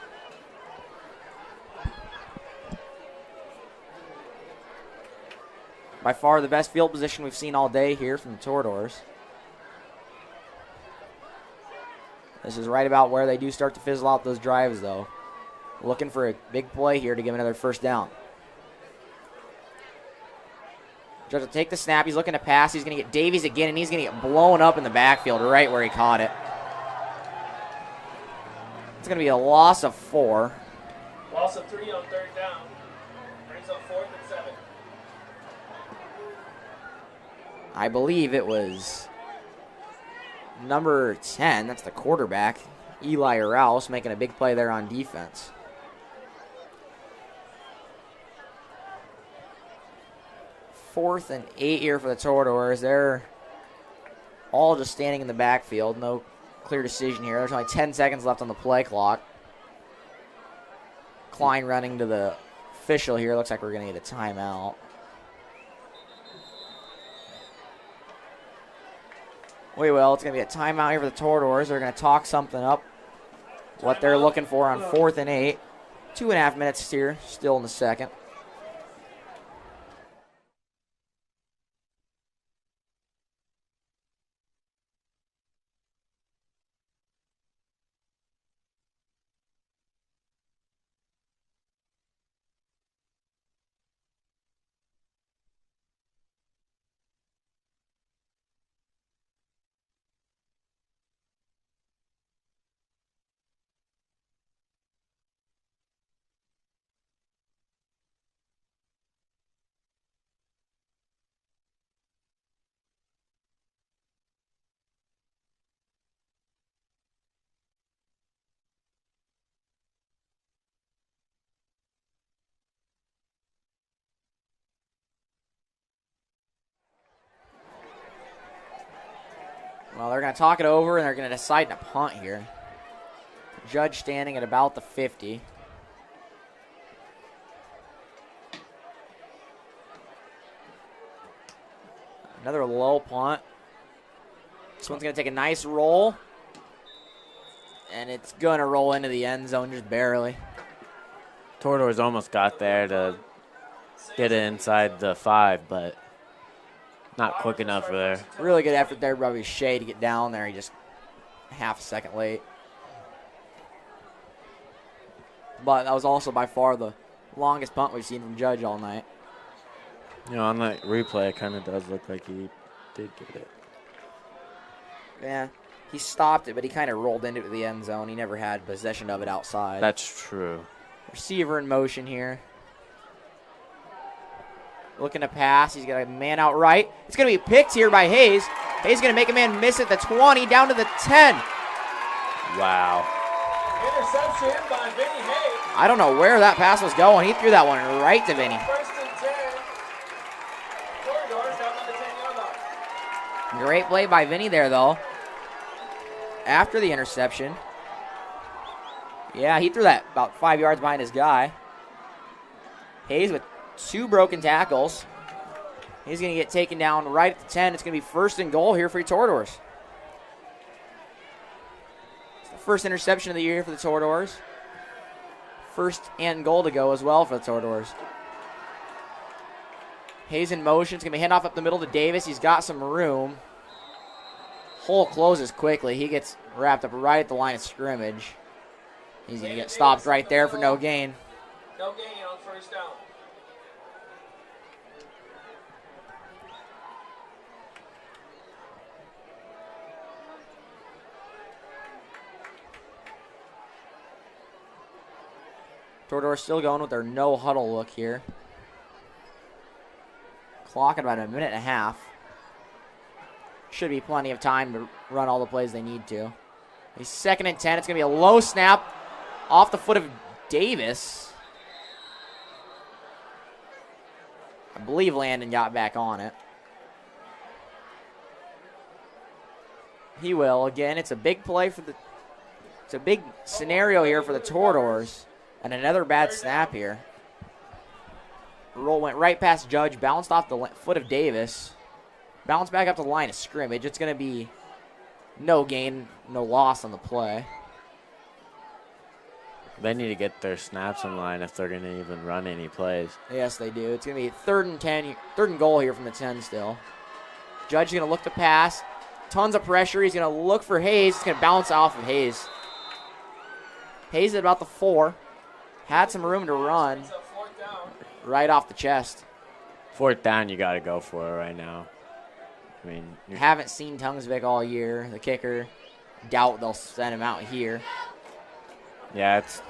By far the best field position we've seen all day here from the Tortors. This is right about where they do start to fizzle out those drives, though. Looking for a big play here to give another first down. Judge will take the snap. He's looking to pass. He's going to get Davies again, and he's going to get blown up in the backfield right where he caught it. It's going to be a loss of 4. Loss of 3 on 3rd down. Brings up 4th and 7. I believe it was number 10. That's the quarterback, Eli Rouse, making a big play there on defense. Fourth and 8 here for the Tortors. They're all just standing in the backfield. No clear decision here. There's only 10 seconds left on the play clock. Klein running to the official here. Looks like we're going to get a timeout. We will. It's going to be a timeout here for the Tortors. They're going to talk something up. What they're looking for on 4th and 8. 2.5 minutes here, still in the second. Well, they're going to talk it over, and they're going to decide to punt here. Judge standing at about the 50. Another low punt. This one's going to take a nice roll. And it's going to roll into the end zone just barely. Toradors almost got there to get it inside the 5, but not quick enough for there. Really good effort there by Shea to get down there. He just half a second late. But that was also by far the longest punt we've seen from Judge all night. You know, on that replay, it kind of does look like he did get it. Yeah, he stopped it, but he kind of rolled into the end zone. He never had possession of it outside. That's true. Receiver in motion here. Looking to pass. He's got a man out right. It's going to be picked here by Hayes. Hayes going to make a man miss at the 20, down to the 10. Wow. Interception by Vinny Hayes. I don't know where that pass was going. He threw that one right to Vinny. First and 10. Toradors down on the 10-yard line. Great play by Vinny there, though. After the interception. Yeah, he threw that about 5 yards behind his guy. Hayes with 2 broken tackles. He's going to get taken down right at the 10. It's going to be first and goal here for the Toradors. It's the first interception of the year for the Toradors. First and goal to go as well for the Toradors. Hayes in motion. It's going to be hand off up the middle to Davis. He's got some room. Hole closes quickly. He gets wrapped up right at the line of scrimmage. He's going to get stopped right there for no gain. No gain on first down. Toradors still going with their no huddle look here. Clock at about a minute and a half. Should be plenty of time to run all the plays they need to. A second and 10. It's going to be a low snap off the foot of Davis. I believe Landon got back on it. He will. Again, it's a big play for the... It's a big scenario here for the Toradors. And another bad snap here. Roll went right past Judge, bounced off the foot of Davis. Bounced back up to the line of scrimmage. It's going to be no gain, no loss on the play. They need to get their snaps in line if they're going to even run any plays. Yes, they do. It's going to be third and goal here from the 10 still. Judge is going to look to pass. Tons of pressure. He's going to look for Hayes. It's going to bounce off of Hayes. Hayes at about the 4. Had some room to run. Right off the chest. Fourth down, you got to go for it right now. I mean, haven't seen Tungsvik all year. The kicker, doubt they'll send him out here. Yeah, it's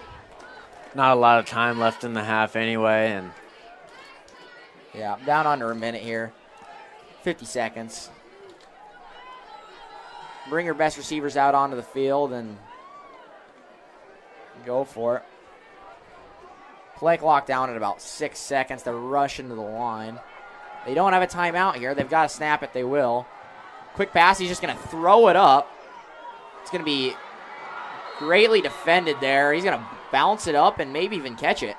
not a lot of time left in the half anyway, and yeah, down under a minute here. 50 seconds. Bring your best receivers out onto the field and go for it. Play clock down at about 6 seconds to rush into the line. They don't have a timeout here. They've got to snap it. They will. Quick pass. He's just going to throw it up. It's going to be greatly defended there. He's going to bounce it up and maybe even catch it.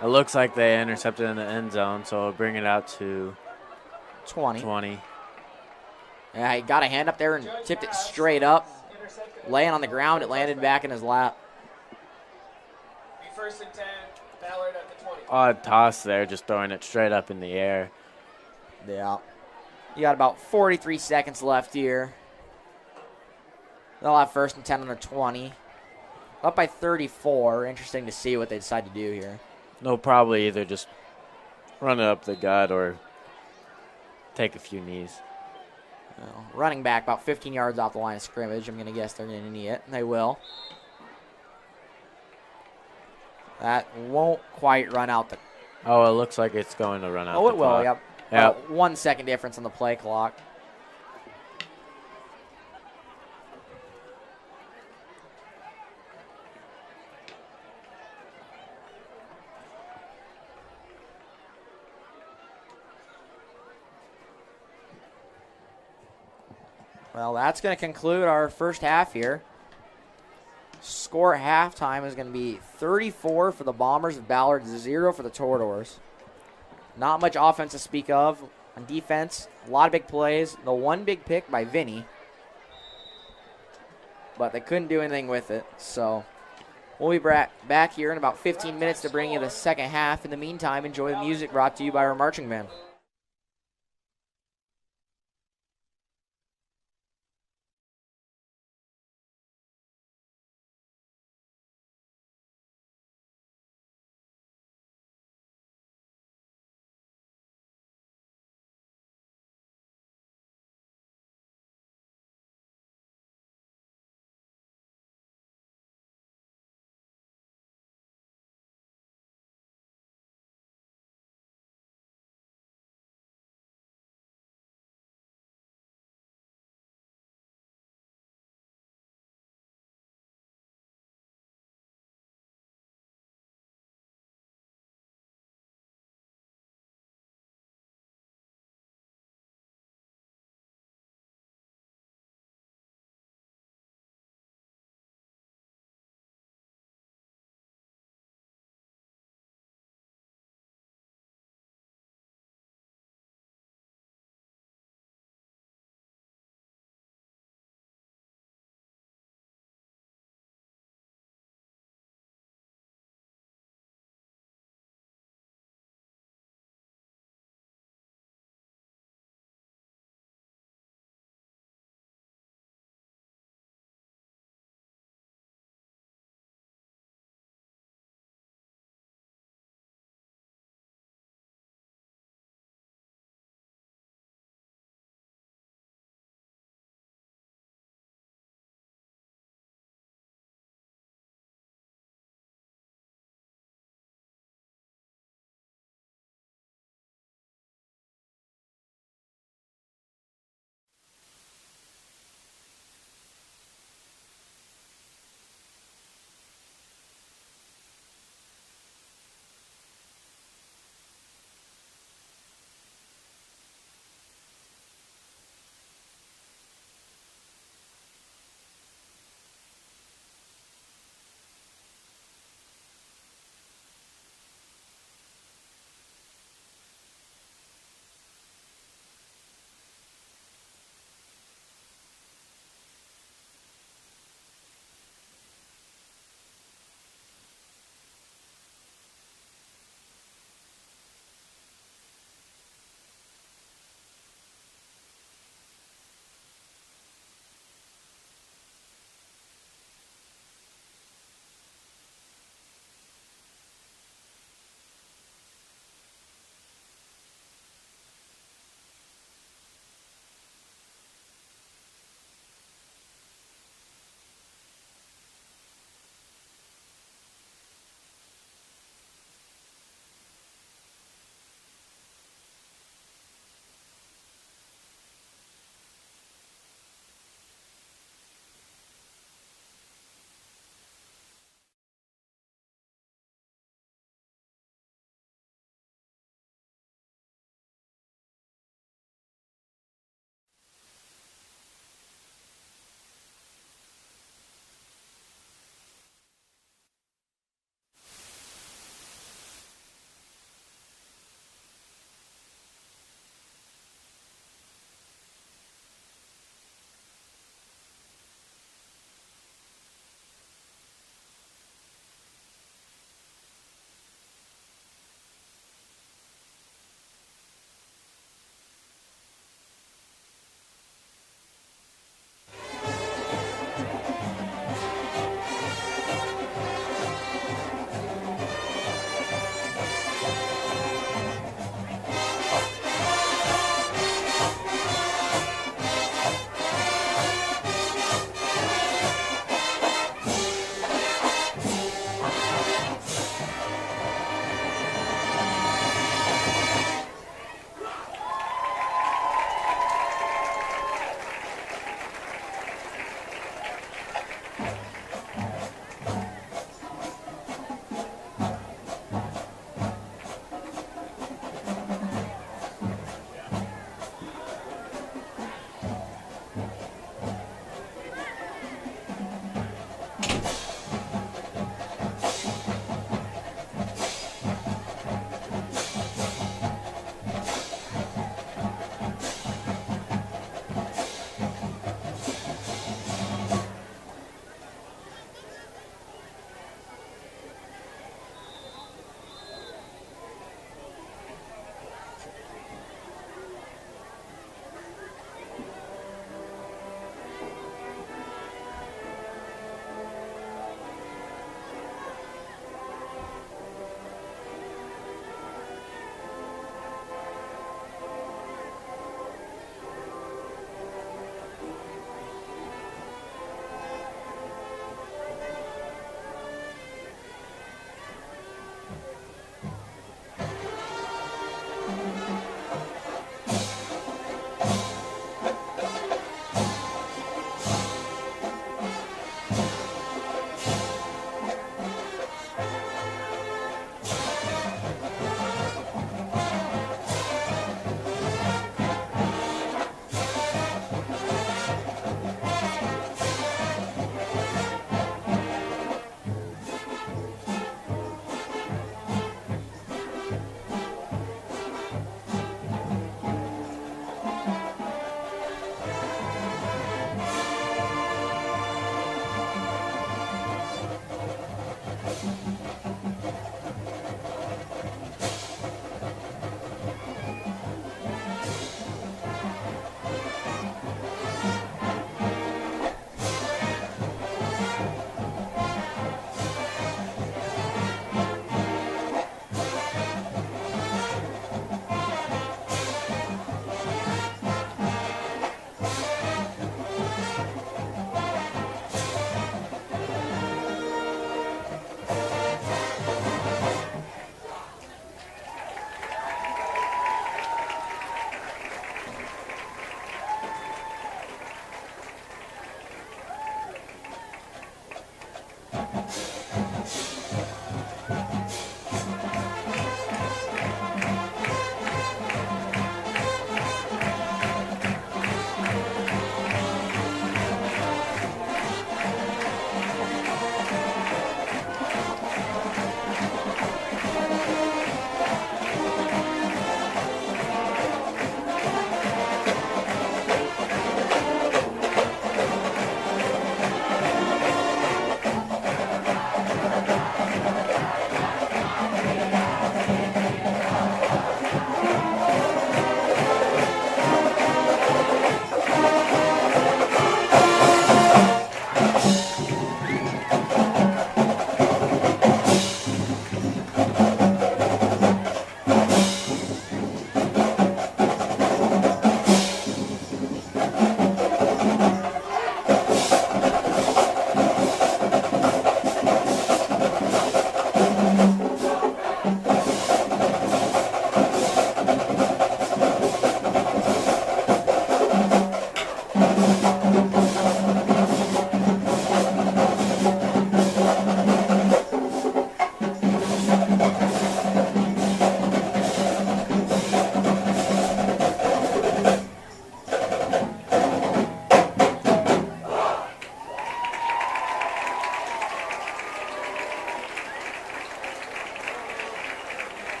It looks like they intercepted in the end zone, so bring it out to 20. Yeah, he got a hand up there and tipped it straight up. Laying on the ground, it landed back in his lap. Be first and 10. Ballard at the 20. Odd toss there, just throwing it straight up in the air. Yeah. You got about 43 seconds left here. They'll have first and 10 on the 20. Up by 34. Interesting to see what they decide to do here. They'll probably either just run it up the gut or take a few knees. Well, running back about 15 yards off the line of scrimmage. I'm going to guess they're going to need it. They will. That won't quite run out the... Oh, it looks like it's going to run out Oh, the it will, clock. yep. Yep. 1 second difference on the play clock. Well, that's going to conclude our first half here. Score at halftime is going to be 34 for the Bombers and Ballard, 0 for the Toreadors. Not much offense to speak of. On defense, a lot of big plays. The one big pick by Vinny. But they couldn't do anything with it. So we'll be back here in about 15 minutes to bring you the second half. In the meantime, enjoy the music brought to you by our marching band.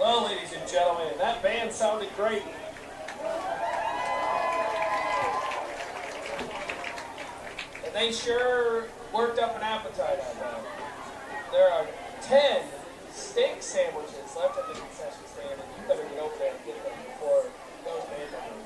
Well, ladies and gentlemen, that band sounded great. And they sure worked up an appetite on that. There are 10 steak sandwiches left at the concession stand, and you better get over there and get them before those bands are done.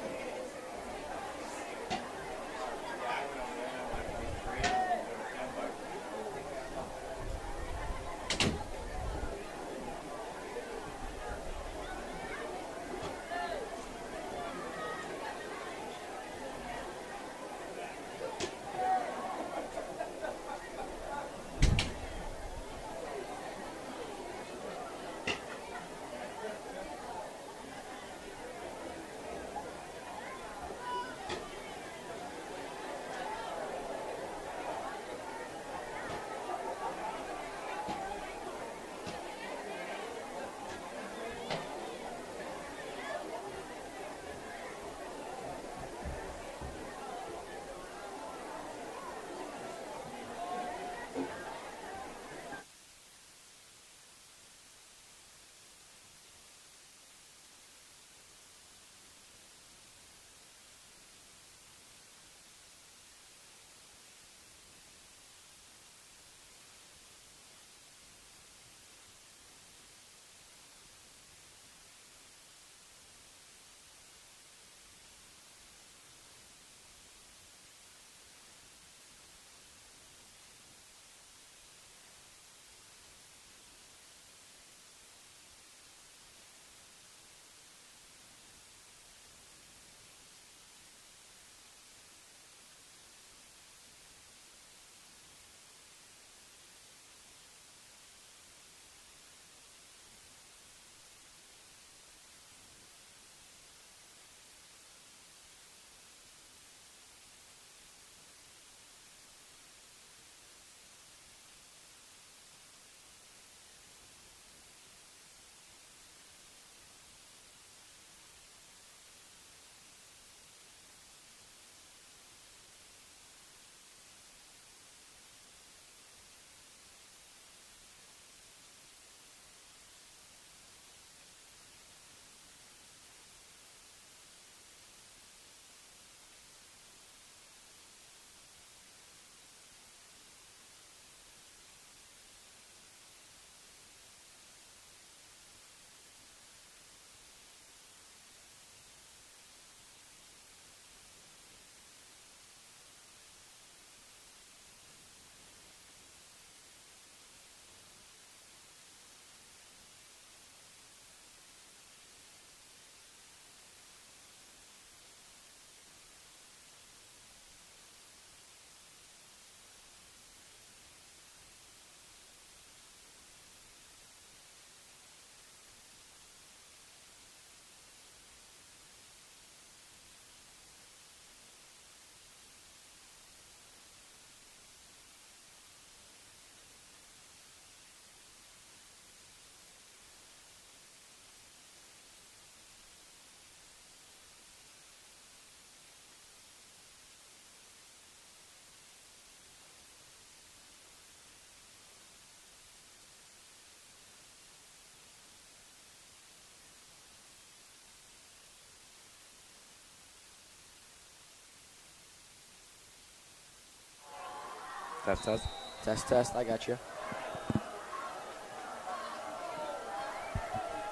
Test. I got you.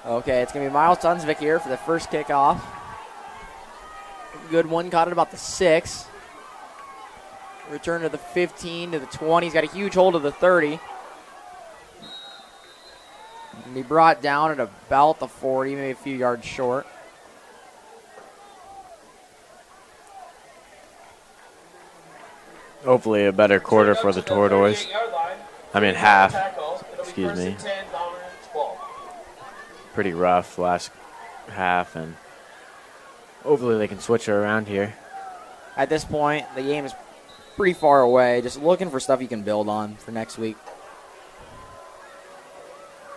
Okay, it's going to be Miles Tunsvik here for the first kickoff. Good one, caught it about the 6. Return to the 15, to the 20. He's got a huge hold of the 30. And be brought down at about the 40, maybe a few yards short. Hopefully a better quarter for the Toradors. I mean half. Excuse me. Pretty rough last half, and hopefully they can switch it around here. At this point, the game is pretty far away. Just looking for stuff you can build on for next week.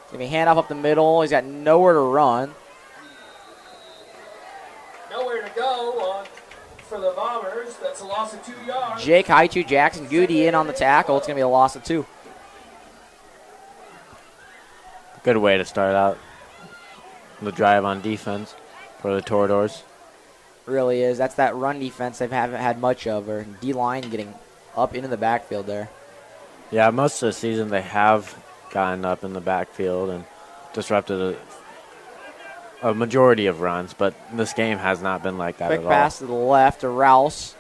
Give me a handoff up the middle. He's got nowhere to run. Nowhere to go for the Bombers. That's a loss of 2 yards. Jake Haichu Jackson Goody in on the tackle. It's going to be a loss of 2. Good way to start out the drive on defense for the Toradors. Really is. That's that run defense they haven't had much of, or D-line getting up into the backfield there. Yeah, most of the season they have gotten up in the backfield and disrupted a majority of runs, but this game has not been like that Quick at all. pass to the left to Rouse.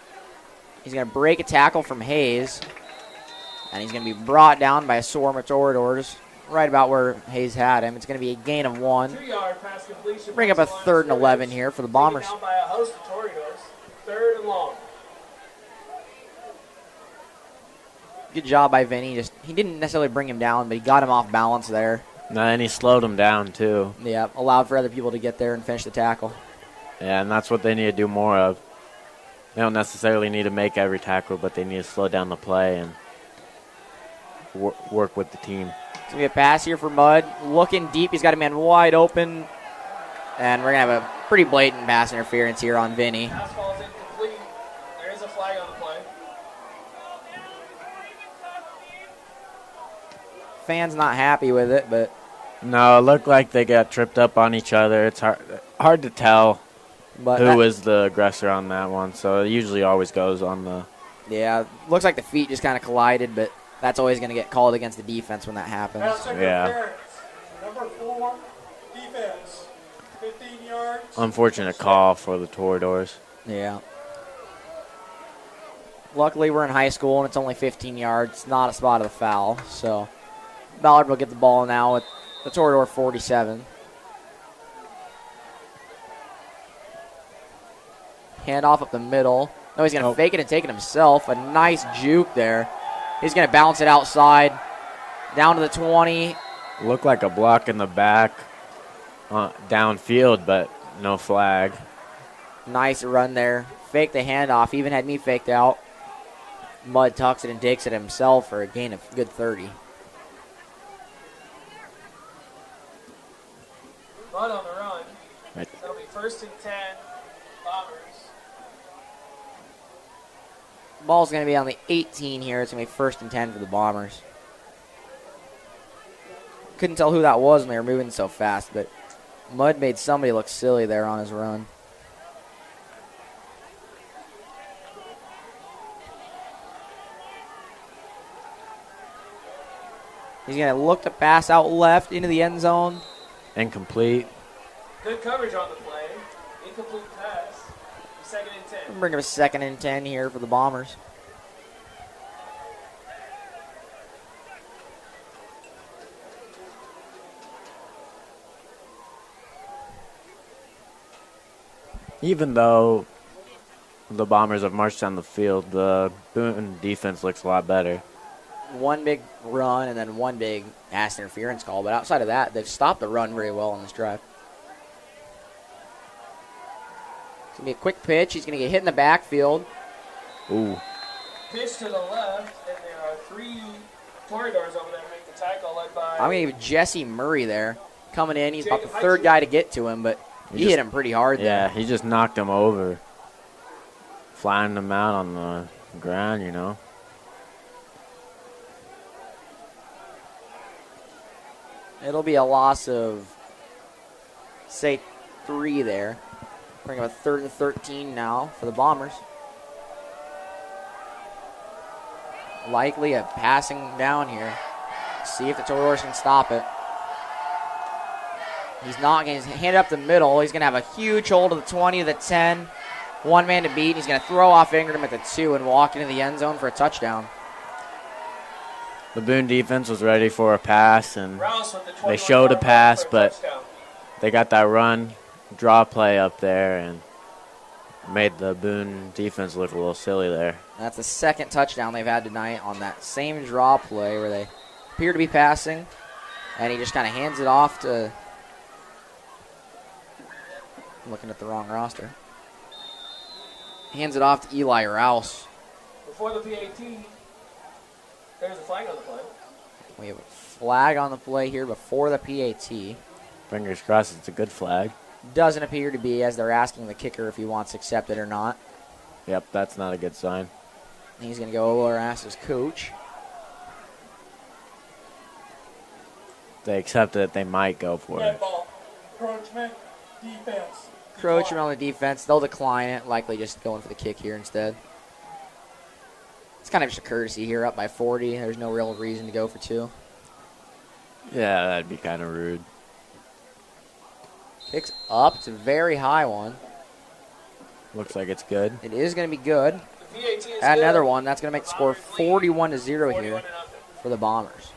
He's going to break a tackle from Hayes, and he's going to be brought down by a swarm of Toradors right about where Hayes had him. It's going to be a gain of 1. 2-yard pass completion. Bring up a 3rd and 11 here for the Bombers. Down by a host of Toradors. 3rd and long. Good job by Vinny. He didn't necessarily bring him down, but he got him off balance there. And he slowed him down too. Yeah, allowed for other people to get there and finish the tackle. Yeah, and that's what they need to do more of. They don't necessarily need to make every tackle, but they need to slow down the play and work with the team. It's going to be a pass here for Mudd. Looking deep. He's got a man wide open. And we're going to have a pretty blatant pass interference here on Vinny. Pass falls incomplete. There is a flag on the play. Fans not happy with it, but No, it looked like they got tripped up on each other. It's hard to tell who is the aggressor on that one, so it usually always goes on the... Yeah, looks like the feet just kind of collided, but that's always going to get called against the defense when that happens. Yeah. Number 4, defense, 15 yards. Unfortunate call for the Toradors. Yeah. Luckily, we're in high school, and it's only 15 yards. It's not a spot of the foul, so Ballard will get the ball now at the Torador 47. Handoff up the middle. No, he's going to fake it and take it himself. A nice juke there. He's going to bounce it outside, down to the 20. Looked like a block in the back downfield, but no flag. Nice run there. Fake the handoff. Even had me faked out. Mudd tucks it and takes it himself for a gain of good 30. Mudd on the run. Right. That'll be 1st and 10, Bombers. Ball's going to be on the 18 here. It's going to be 1st and 10 for the Bombers. Couldn't tell who that was when they were moving so fast, but Mudd made somebody look silly there on his run. He's going to look to pass out left into the end zone. Incomplete. Good coverage on the play. Incomplete pass. 2nd and 10. Bring up a 2nd and 10 here for the Bombers. Even though the Bombers have marched down the field, the Boone defense looks a lot better. One big run and then one big pass interference call, but outside of that, they've stopped the run very well on this drive. It's going to be a quick pitch. He's going to get hit in the backfield. Ooh. Pitch to the left, and there are 3 Toradors over there to make the tackle, led by... I'm going to give Jesse Murray there. Coming in, he's about the 3rd guy to get to him, but he hit him pretty hard there. Yeah, he just knocked him over. Flying him out on the ground, you know. It'll be a loss of, say, 3 there. Bring up a 3rd and 13 now for the Bombers. likely a passing down here. See if the Toreadors can stop it. He's not going to hand it up the middle. He's going to have a huge hold of the 20, the 10. One man to beat. He's going to throw off Ingram at the 2 and walk into the end zone for a touchdown. The Boone defense was ready for a pass, and Rouse with the they showed a 21-yard pass, for a but touchdown. they got that run, draw play up there, and made the Boone defense look a little silly there. That's the second touchdown they've had tonight on that same draw play where they appear to be passing, and he just kind of hands it off to, I'm looking at the wrong roster, hands it off to Eli Rouse. Before the PAT, there's a flag on the play. We have a flag on the play here before the PAT. Fingers crossed it's a good flag. Doesn't appear to be, as they're asking the kicker if he wants to accept it or not. Yep, that's not a good sign. He's going to go over and ask his coach. If they accept it, they might go for it. Red ball. Encroachment. Defense. Encroachment on the defense. They'll decline it. Likely just going for the kick here instead. It's kind of just a courtesy here, up by 40. There's no real reason to go for 2. Yeah, that'd be kind of rude. Kicks up. It's a very high one. Looks like it's good. It is going to be good. The PAT is Add good. another one. That's going to make the score 41-0 here 41-0. for the Bombers.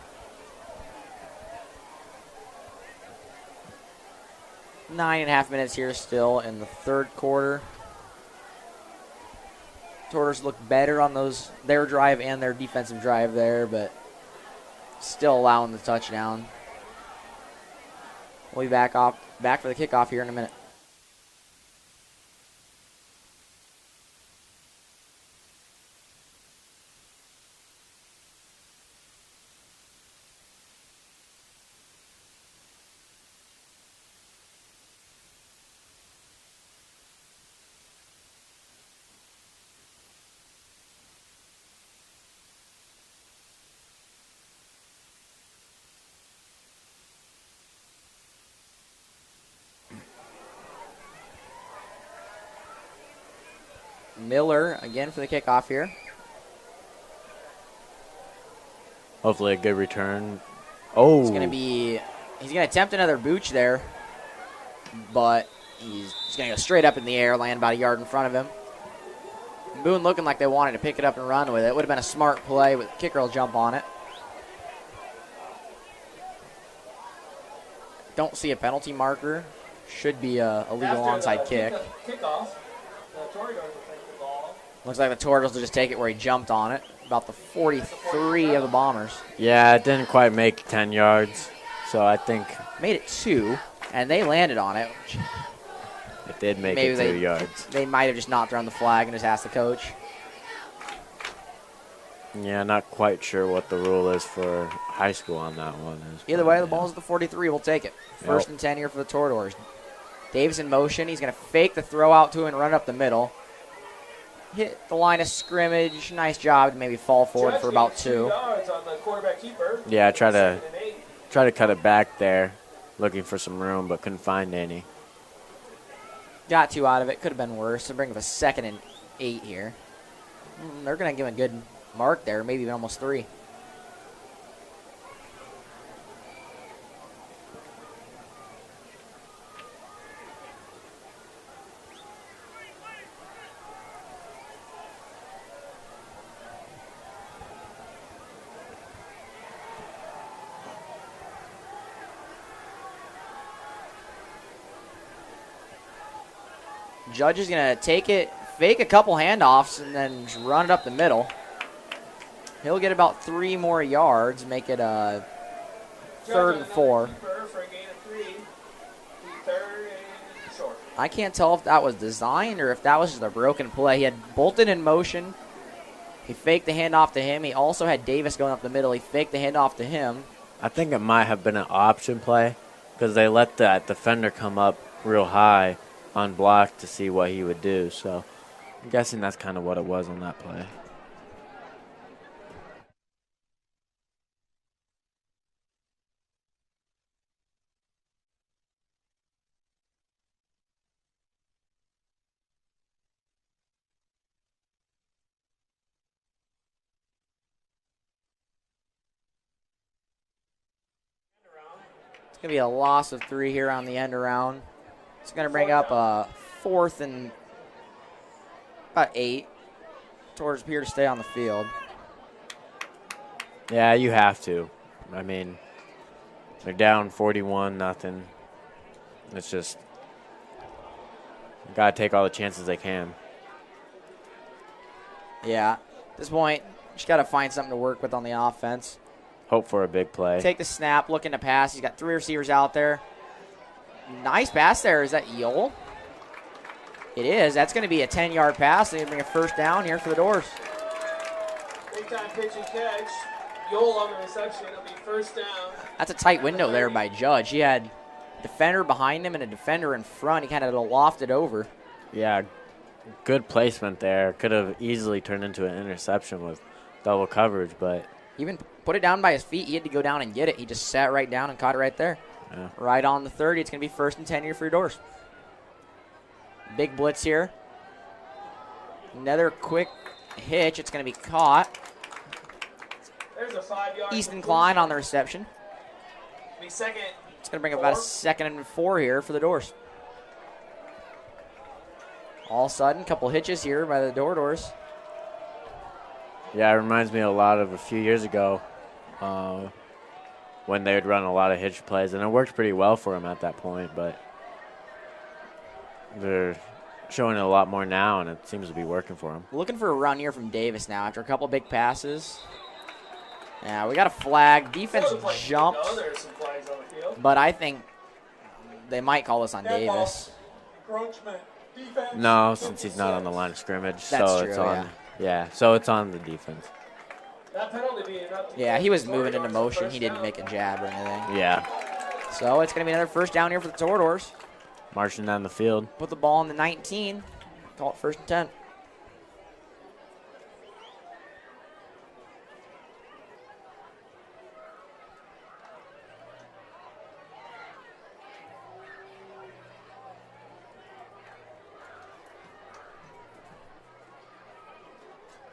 9.5 minutes here still in the third quarter. Toreadors look better on their drive and their defensive drive there, but still allowing the touchdown. We'll be back for the kickoff here in a minute. Miller again for the kickoff here. Hopefully a good return. Oh. He's going to attempt another booch there, but he's going to go straight up in the air, land about a yard in front of him. Boone looking like they wanted to pick it up and run with it. Would have been a smart play, but the kicker will jump on it. Don't see a penalty marker. Should be a legal onside kick. Kickoff, the Toreadors will take the ball. Looks like the Toreadors will just take it where he jumped on it. About the 43 of the Bombers. Yeah, it didn't quite make 10 yards, so I think Made it 2, and they landed on it. it did make Maybe it 2 yards. They might have just not thrown the flag and just asked the coach. Yeah, not quite sure what the rule is for high school on that one. Either way, the ball's at the 43. We'll take it. First Yep. and 10 here for the Toreadors. Davis in motion. He's going to fake the throw out to him and run up the middle. Hit the line of scrimmage. Nice job to maybe fall forward for about 2. yards on the quarterback keeper. Yeah, try Second and 8. to cut it back there, looking for some room, but couldn't find any. Got 2 out of it. Could have been worse. So bring up a 2nd and 8 here. They're going to give him a good mark there, maybe even almost 3. Judge is going to take it, fake a couple handoffs, and then just run it up the middle. He'll get about 3 more yards, make it a 3rd and 4. For a gain of 3. 3rd and short. I can't tell if that was designed or if that was just a broken play. He had Bolton in motion. He faked the handoff to him. He also had Davis going up the middle. He faked the handoff to him. I think it might have been an option play because they let that defender come up real high unblocked to see what he would do. So I'm guessing that's kind of what it was on that play. going to be a loss of 3 here on the end around. It's going to bring up a 4th and about 8. Towards here to stay on the field. Yeah, you have to. I mean, they're down 41-0. It's just, you got to take all the chances they can. Yeah. At this point, just got to find something to work with on the offense. Hope for a big play. Take the snap, looking to pass. He's got 3 receivers out there. Nice pass there. Is that Yole? It is. That's going to be a 10-yard pass. They're going to bring a first down here for the Doors. Big time pitch and catch. Yole on the reception. It'll be first down. That's a tight window there by Judge. He had a defender behind him and a defender in front. He kind of lofted over. Yeah, good placement there. Could have easily turned into an interception with double coverage, but Even put it down by his feet. He had to go down and get it. He just sat right down and caught it right there. yeah. Right on the 30. It's going to be 1st and 10 here for your Doors. Big blitz here. Another quick hitch. It's going to be caught. There's a 5-yard. Easton Klein on the reception. Be second. It's going to bring up about a 2nd and 4 here for the Doors. All of a sudden, couple hitches here by the Doors. Yeah, it reminds me a lot of a few years ago when they would run a lot of hitch plays, and it worked pretty well for them at that point, but they're showing it a lot more now, and it seems to be working for them. Looking for a run here from Davis now after a couple big passes. Yeah, we got a flag. Defense jumped, There's some flags on the field. but I think they might call this on Dead ball. Davis. Encroachment. Defense. No, since he's not on the line of scrimmage, That's so true, it's on. Yeah, so it's on the defense. That penalty being enough to Yeah, he was 40 moving into yards for motion. first He didn't down. make a jab or anything. Yeah, So it's going to be another first down here for the Toradors. marching down the field. Put the ball in the 19. Call it 1st and 10.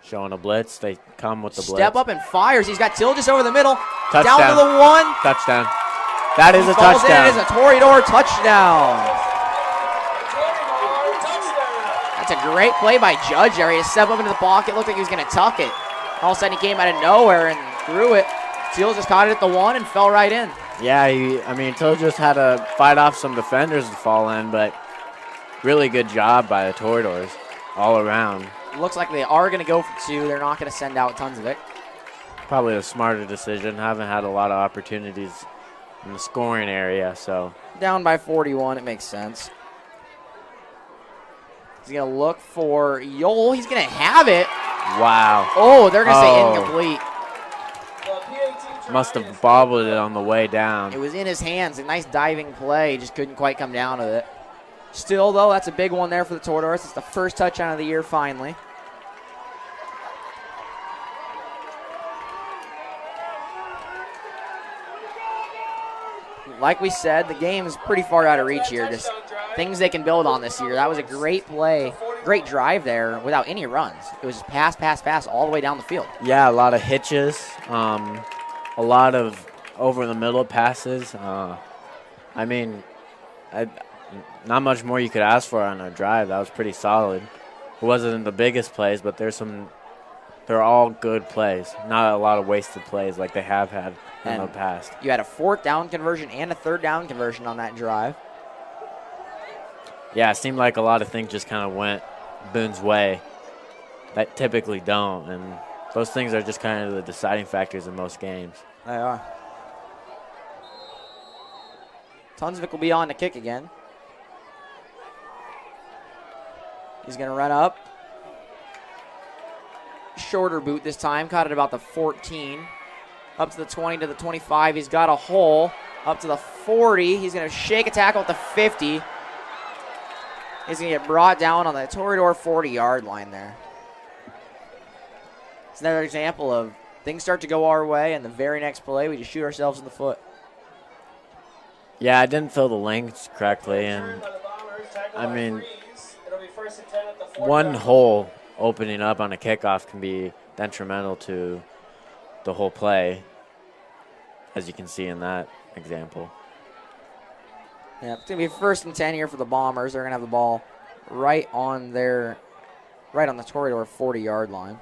Showing a blitz. They come with the blitz. Step up and fires. He's got Till just over the middle. Touchdown. Down to the 1. Touchdown. That is a Falls in. It is touchdown. a Torador touchdown. Touchdown. That's a great play by Judge there. He had to step up into the pocket. Looked like he was going to tuck it. All of a sudden, he came out of nowhere and threw it. Till just caught it at the 1 and fell right in. Yeah, Till just had to fight off some defenders to fall in, but really good job by the Toradors all around. Looks like they are going to go for 2. They're not going to send out tons of it. Probably a smarter decision. Haven't had a lot of opportunities in the scoring area, so. Down by 41. It makes sense. He's going to look for Yole. He's going to have it. Wow. Oh, they're going to say Oh. incomplete. The PAT Must try have is- bobbled it on the way down. It was in his hands. A nice diving play. Just couldn't quite come down with it. Still, though, that's a big one there for the Toradors. It's the first touchdown of the year, finally. Like we said, the game is pretty far out of reach here. Just things they can build on this year. That was a great play, great drive there without any runs. It was just pass, pass, pass all the way down the field. Yeah, a lot of hitches, a lot of over-the-middle passes. Not much more you could ask for on a drive. That was pretty solid. It wasn't the biggest plays, but they're all good plays. Not a lot of wasted plays like they have had in the past. You had a 4th down conversion and a 3rd down conversion on that drive. Yeah, it seemed like a lot of things just kind of went Boone's way that typically don't, and those things are just kind of the deciding factors in most games. They are. Tonsvik will be on the kick again. He's going to run up. Shorter boot this time. Caught it about the 14. Up to the 20 to the 25. He's got a hole. Up to the 40. He's going to shake a tackle at the 50. He's going to get brought down on the Torador 40-yard line there. It's another example of things start to go our way, and the very next play, we just shoot ourselves in the foot. Yeah, I didn't fill the lengths correctly, and Turned by the Bombers, tackled I by mean, Freeze. It'll be 1st and 10 at the 4. one hole opening up on a kickoff can be detrimental to the whole play, as you can see in that example. Yeah, it's going to be 1st and 10 here for the Bombers. They're going to have the ball right on the Toreador 40-yard line.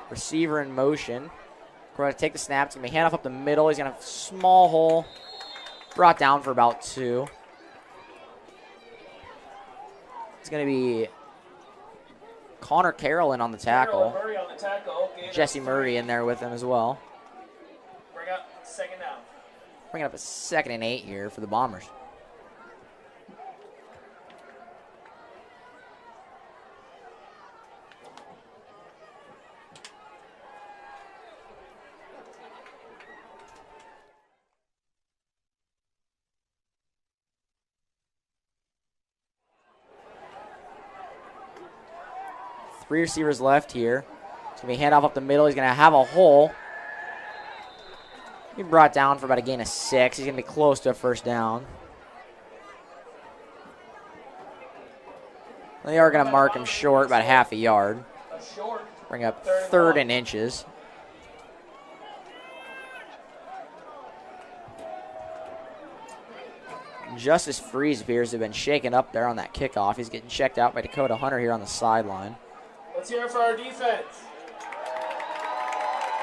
Receiver in motion. We're going to take the snap. It's going to be handoff up the middle. He's going to have a small hole. Brought down for about 2. It's going to be Connor Carrollin on the tackle. Murray on the tackle. Jesse Murray in there with him as well. Bring up 2nd down. Bringing up a 2nd and 8 here for the Bombers. Three receivers left here. It's going to be handoff up the middle. He's going to have a hole. He brought down for about a gain of 6. He's going to be close to a 1st down. They are going to mark him short, about half a yard. Bring up 3rd and inches. Justice Freeze appears to have been shaken up there on that kickoff. He's getting checked out by Dakota Hunter here on the sideline. Let's hear it for our defense.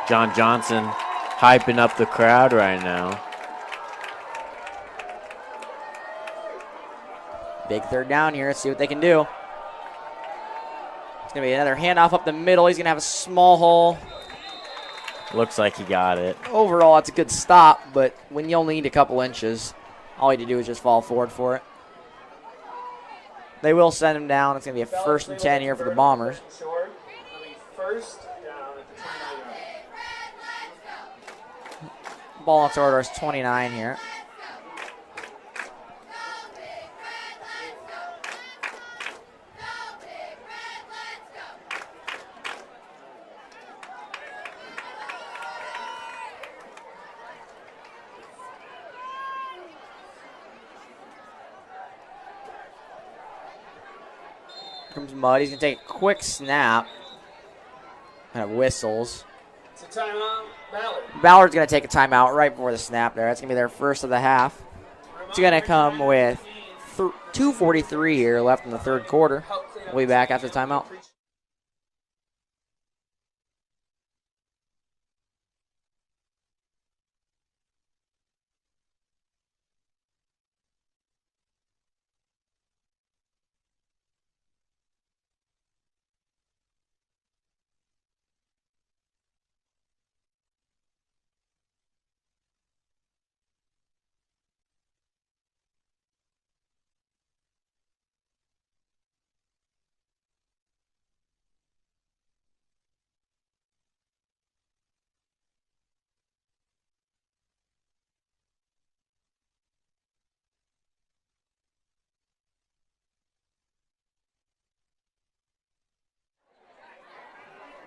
John Johnson hyping up the crowd right now. Big 3rd down here. Let's see what they can do. It's going to be another handoff up the middle. He's going to have a small hole. Looks like he got it. Overall, that's a good stop, but when you only need a couple inches, all you need to do is just fall forward for it. They will send him down. It's going to be a 1st and 10 here for the Bombers. Short. I mean, 1st down at the 29-yard. Ball on Toreador's 29 here. Comes Mudd. He's going to take a quick snap. Kind of whistles. It's a timeout, Ballard. Ballard's going to take a timeout right before the snap there. That's going to be their 1st of the half. It's going to come with 2:43 here left in the 3rd quarter. We'll be back after the timeout.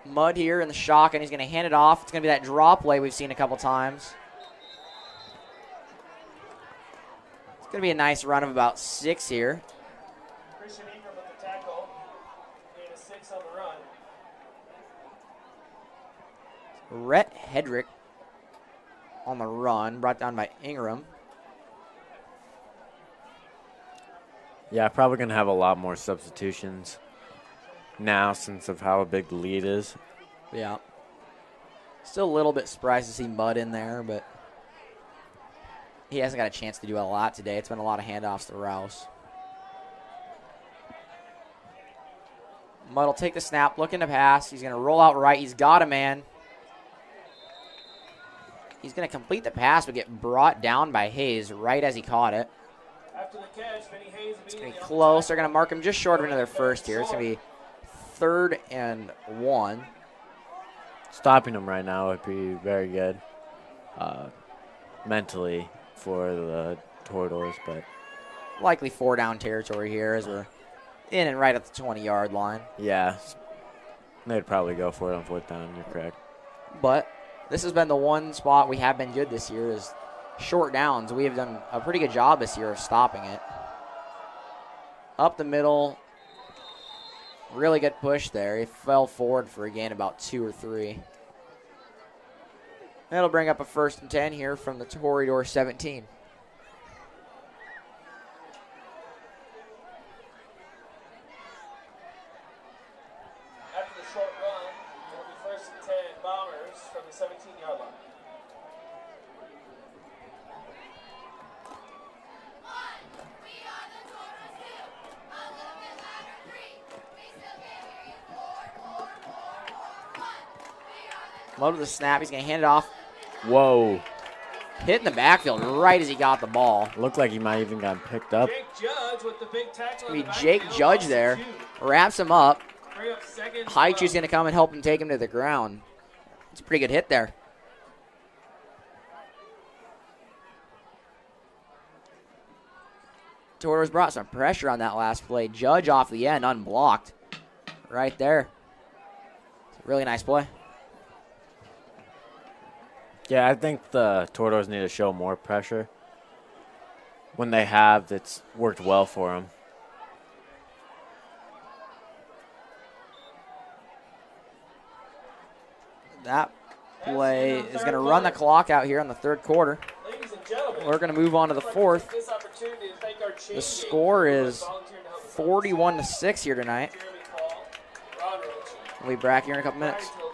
Mudd here in the shock, and he's going to hand it off. It's going to be that draw play we've seen a couple times. It's going to be a nice run of about 6 here. Christian Ingram with the tackle. Gain of 6 on the run. Rhett Hedrick on the run, brought down by Ingram. Yeah, probably going to have a lot more substitutions now since of how big the lead is. Yeah. Still a little bit surprised to see Mudd in there, but he hasn't got a chance to do a lot today. It's been a lot of handoffs to Rouse. Mudd will take the snap, looking to pass. He's going to roll out right. He's got a man. He's going to complete the pass, but get brought down by Hayes right as he caught it. After the catch, Vinny Hayes It's going to be close. They're going to mark him just short of another 1st here. It's going to be 3rd and 1. Stopping him right now would be very good mentally for the Toreadors, but Likely 4-down territory here as we're in and right at the 20-yard line. yeah, they'd probably go for it on 4th down. You're correct. But this has been the one spot we have been good this year is short downs. We have done a pretty good job this year of stopping it. Up the middle. Really good push there. He fell forward for a gain about 2 or 3. That'll bring up a 1st and 10 here from the Toreador 17. After the short run, it'll be 1st and 10 Bombers from the 17-yard line. Low to the snap. He's going to hand it off. Whoa. Hit in the backfield right as he got the ball. Looked like he might even got picked up. Jake Judge with the big tackle. It's going to be Jake Judge there. Wraps him up. Bring up 2nd. Haichu's going to come and help him take him to the ground. It's a pretty good hit there. Toreadors brought some pressure on that last play. Judge off the end, unblocked. Right there. It's a really nice play. Yeah, I think the Toreadors need to show more pressure. When they have, it's worked well for them. That play is going to run the clock out here on the 3rd quarter. Ladies and gentlemen, We're going to move on to the 4th. this opportunity to thank our The score is 41-6 here tonight. Jeremy Paul, Ron Roach, We'll be back here in a couple minutes. Ryan Tillman.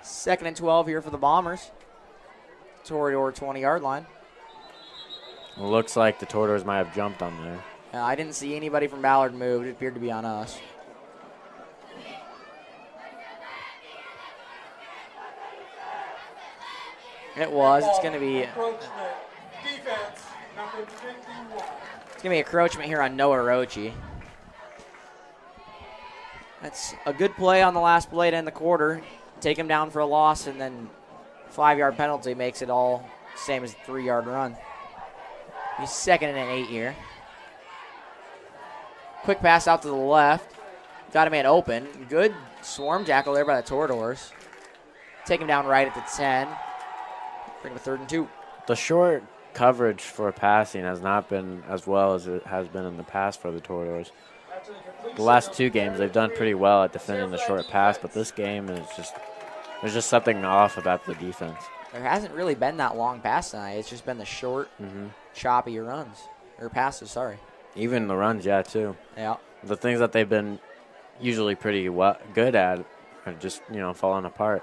Second and 12 here for the Bombers. Toreador 20-yard line. It looks like the Toreadors might have jumped on there. I didn't see anybody from Ballard move. It appeared to be on us. It was. It's going to be. Encroachment. Defense, number 51. It's going to be encroachment here on Noah Roche. That's a good play on the last play to end the quarter. Take him down for a loss, and then 5-yard penalty makes it all same as a 3-yard run. He's 2nd and 8 here. Quick pass out to the left. Got a man open. Good swarm tackle there by the Toreadors. Take him down right at the 10. Bring him to 3rd and 2. The short coverage for passing has not been as well as it has been in the past for the Toreadors. The last 2 games, they've done pretty well at defending the short pass, but this game is just there's just something off about the defense. There hasn't really been that long pass tonight. It's just been the short, choppy runs. Or passes, sorry. Even the runs, yeah, too. Yeah. The things that they've been usually pretty good at are just, falling apart.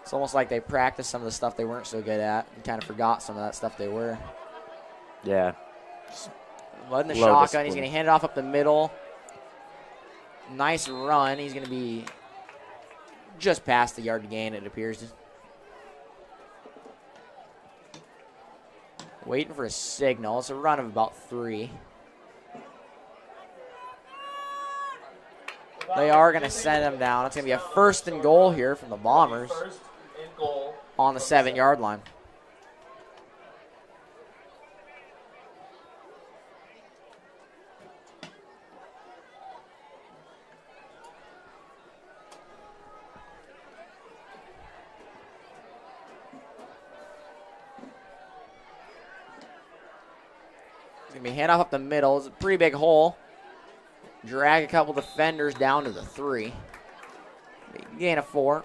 It's almost like they practiced some of the stuff they weren't so good at and kind of forgot some of that stuff they were. Yeah. Letting the Low shotgun. discipline. He's going to hand it off up the middle. Nice run. He's going to be just past the yard to gain, it appears. Waiting for a signal. It's a run of about 3. They are going to send him down. It's going to be a 1st and goal here from the Bombers 1st and goal. on the 7-yard line. It's going to be hand off up the middle. It's a pretty big hole. Drag a couple defenders down to the 3. Gain of 4.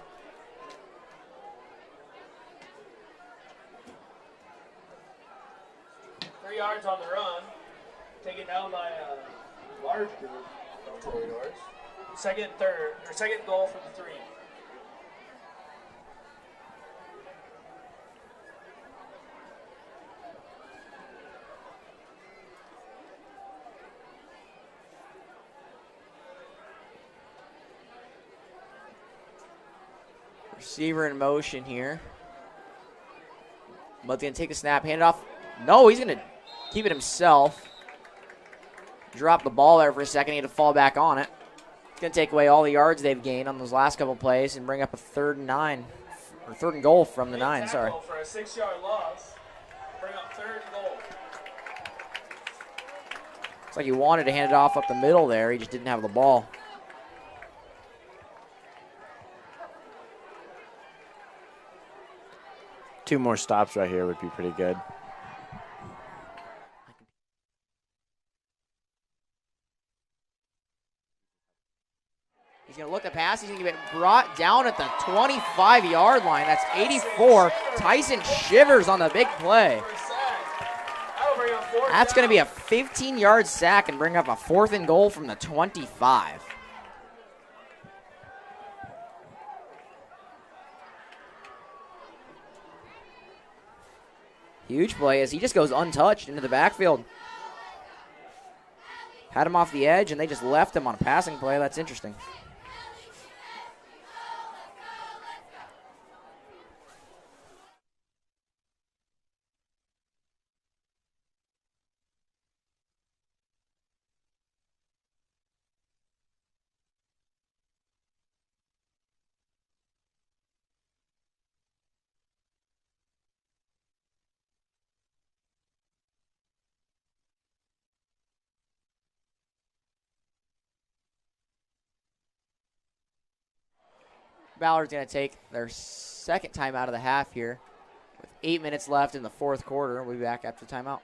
3 yards on the run. Taken down by a large group of Toreadors. Second goal from the 3. Receiver in motion here. But going to take the snap, hand it off. No, he's going to keep it himself. Drop the ball there for a second. He had to fall back on it. It's going to take away all the yards they've gained on those last couple plays and bring up a 3rd and 9. Or 3rd and goal from the 9, sorry. For a 6-yard loss. Bring up 3rd and goal. Looks like he wanted to hand it off up the middle there. He just didn't have the ball. Two more stops right here would be pretty good. He's going to look the pass. He's going to get brought down at the 25-yard line. That's 84. Tyson Shivers on the big play. That's going to be a 15-yard sack and bring up a 4th and goal from the 25. Huge play as he just goes untouched into the backfield. Had him off the edge, and they just left him on a passing play. That's interesting. Ballard's going to take their 2nd time out of the half here. With 8 minutes left in the 4th quarter. We'll be back after timeout.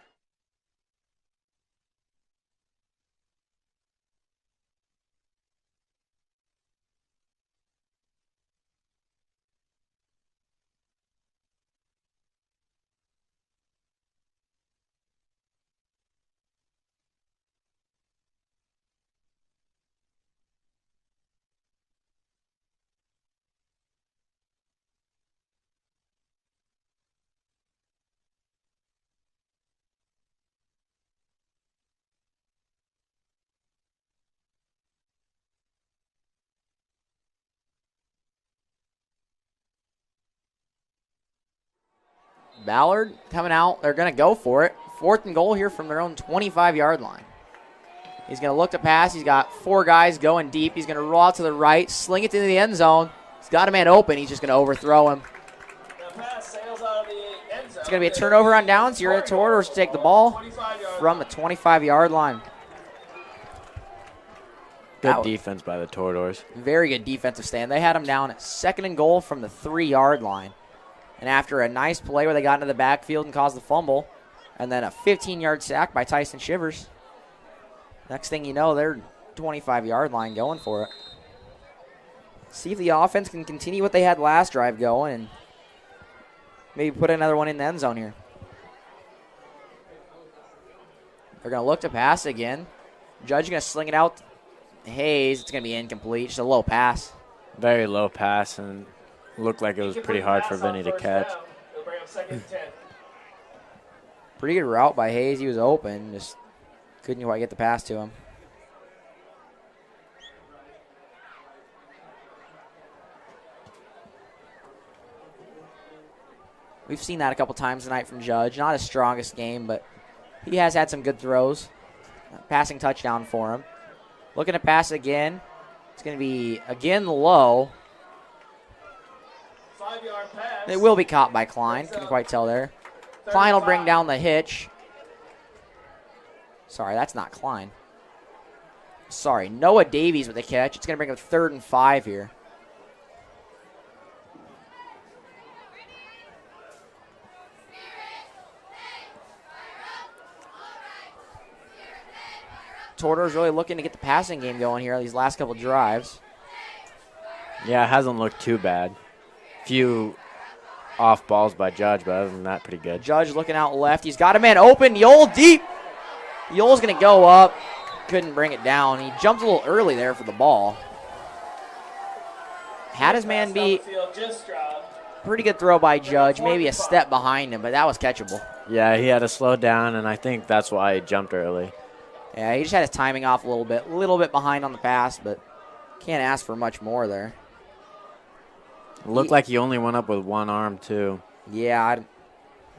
Ballard coming out. They're going to go for it. 4th and goal here from their own 25-yard line. He's going to look to pass. He's got 4 guys going deep. He's going to roll out to the right, sling it to the end zone. He's got a man open. He's just going to overthrow him. It's going to be a turnover on downs here at Toreadors to take the ball from the 25-yard line. Good defense by the Toreadors. Very good defensive stand. They had him down at 2nd and goal from the 3-yard line. And after a nice play where they got into the backfield and caused the fumble, and then a 15-yard sack by Tyson Shivers, next thing you know, they're 25-yard line going for it. See if the offense can continue what they had last drive going and maybe put another one in the end zone here. They're going to look to pass again. Judge is going to sling it out. Hayes, it's going to be incomplete. Just a low pass. Very low pass, and looked like it was pretty hard for Vinny to catch. Pretty good route by Hayes. He was open. Just couldn't quite get the pass to him. We've seen that a couple times tonight from Judge. Not his strongest game, but he has had some good throws. Passing touchdown for him. Looking to pass again. It's going to be, again, low. 5-yard pass. It will be caught by Klein. Couldn't quite tell there. Klein will bring down the hitch. Sorry, that's not Klein. Sorry, Noah Davies with the catch. It's going to bring up 3rd and 5 here. Toreadors really looking to get the passing game going here these last couple drives. Yeah, it hasn't looked too bad. Few off balls by Judge, but other than that, pretty good. Judge looking out left. He's got a man open. Yole deep. Yole's going to go up. Couldn't bring it down. He jumped a little early there for the ball. Had his man beat. Pretty good throw by Judge. Maybe a step behind him, but that was catchable. Yeah, he had to slow down, and I think that's why he jumped early. Yeah, he just had his timing off a little bit behind on the pass, but can't ask for much more there. It looked like he only went up with one arm, too. Yeah, I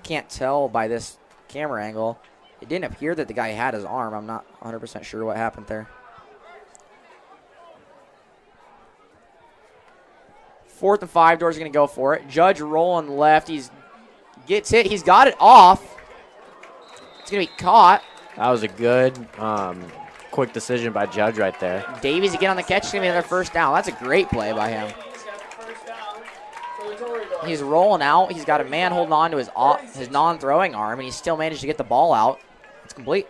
can't tell by this camera angle. It didn't appear that the guy had his arm. I'm not 100% sure what happened there. 4th and 5, Doors going to go for it. Judge rolling left. He gets hit. He's got it off. It's going to be caught. That was a good, quick decision by Judge right there. Davies again on the catch. It's going to be another first down. That's a great play by him. He's rolling out. He's got a man holding on to his non-throwing arm, and he still managed to get the ball out. It's complete.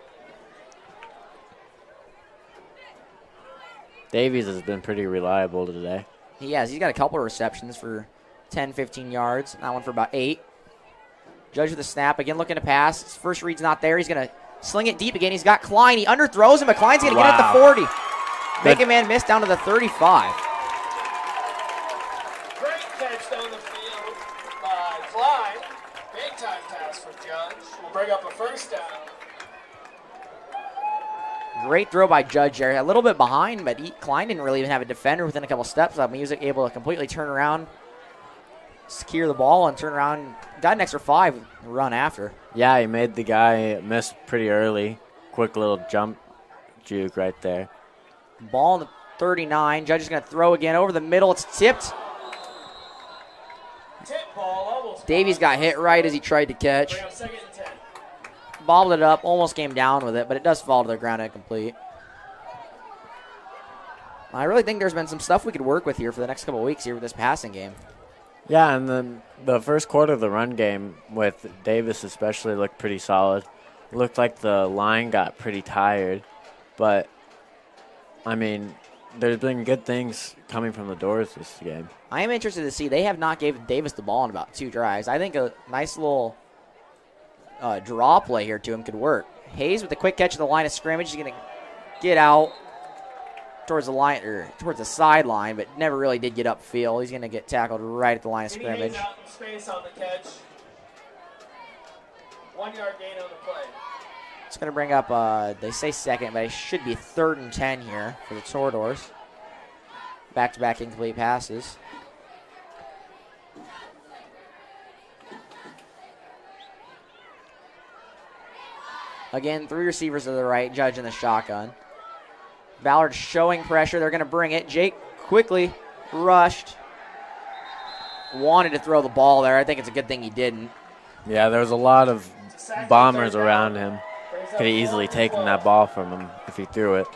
Davies has been pretty reliable today. He has. He's got a couple of receptions for 10, 15 yards. That one for about 8. Judge with the snap. Again, looking to pass. His first read's not there. He's going to sling it deep again. He's got Klein. He underthrows him, but Klein's going to get it at the 40. Make a man miss down to the 35. Great catch down the field by Klein. Big time pass for Judge. We'll bring up a first down. Great throw by Judge there. A little bit behind, but Klein didn't really even have a defender within a couple steps of him. He was able to completely turn around, secure the ball, and turn around. Got an extra 5 run after. Yeah, he made the guy miss pretty early. Quick little jump juke right there. Ball in the 39. Judge is going to throw again over the middle. It's tipped. Tip ball, almost. Davies got hit right as he tried to catch. Bring up 2nd and 10. Bobbled it up, almost came down with it, but it does fall to the ground incomplete. I really think there's been some stuff we could work with here for the next couple of weeks here with this passing game. Yeah, and then the first quarter of the run game with Davis especially looked pretty solid. It looked like the line got pretty tired, but, I mean, there's been good things coming from the Doors this game. I am interested to see. They have not given Davis the ball in about 2 drives. I think a nice little draw play here to him could work. Hayes with the quick catch at the line of scrimmage. He's going to get out towards the line or towards the sideline, but never really did get upfield. He's going to get tackled right at the line of scrimmage. Out in space on the catch. 1 yard gain on the play. It's going to bring up, they say second, but it should be 3rd and 10 here for the Toradors. Back-to-back incomplete passes. Again, 3 receivers to the right, Judge in the shotgun. Ballard showing pressure. They're going to bring it. Jake quickly rushed. Wanted to throw the ball there. I think it's a good thing he didn't. Yeah, there was a lot of bombers around him. Could have easily taken that ball from him if he threw it.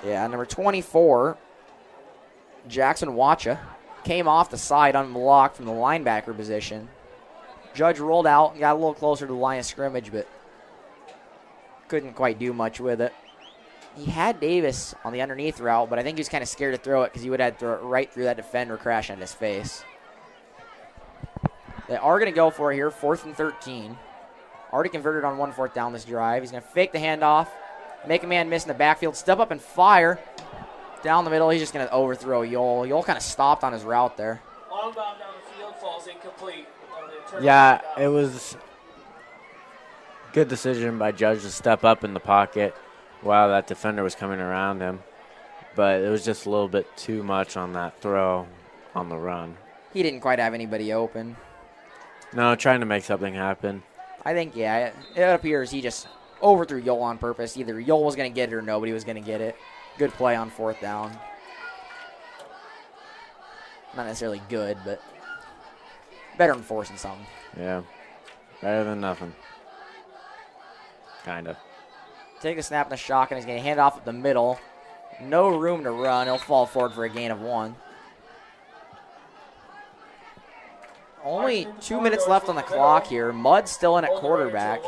Yeah, number 24, Jackson Wacha, came off the side unblocked from the linebacker position. Judge rolled out and got a little closer to the line of scrimmage, but couldn't quite do much with it. He had Davis on the underneath route, but I think he was kind of scared to throw it because he would have had to throw it right through that defender, crashing on his face. They are going to go for it here, 4th and 13. Already converted on 1 4th down this drive. He's going to fake the handoff, make a man miss in the backfield, step up and fire. Down the middle, he's just going to overthrow Yole. Yole kind of stopped on his route there. Long bomb down the field, falls incomplete. Yeah, it was good decision by Judge to step up in the pocket while that defender was coming around him. But it was just a little bit too much on that throw on the run. He didn't quite have anybody open. No, trying to make something happen. I think, yeah, it appears he just overthrew Yole on purpose. Either Yole was going to get it or nobody was going to get it. Good play on 4th down. Not necessarily good, but better than forcing something. Yeah, better than nothing. Kind of. Take a snap in the shotgun. He's going to hand off at the middle. No room to run. He'll fall forward for a gain of 1. Only 2 minutes left on the clock here. Mudd's still in at quarterback.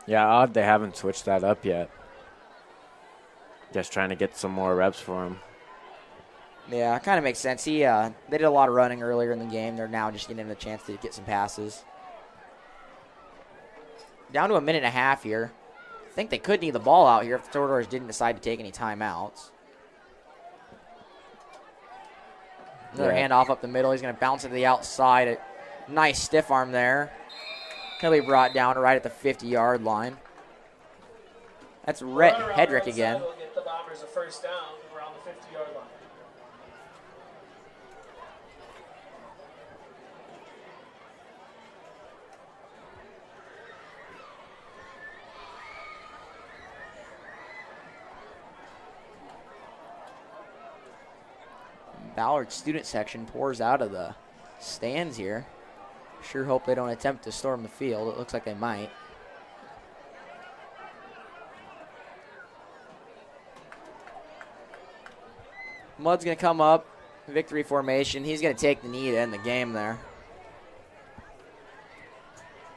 Yeah, odd they haven't switched that up yet. Just trying to get some more reps for him. Yeah, it kind of makes sense. They did a lot of running earlier in the game. They're now just getting him the chance to get some passes. Down to a minute and a half here. I think they could need the ball out here if the Toradors didn't decide to take any timeouts. Another handoff up the middle. He's going to bounce it to the outside. A nice stiff arm there. He'll be brought down right at the 50-yard line. That's Rhett Hedrick again. Will get the Bombers a first down around the 50-yard line. Ballard student section pours out of the stands here. Sure hope they don't attempt to storm the field. It looks like they might. Mudd's going to come up, victory formation. He's going to take the knee to end the game there.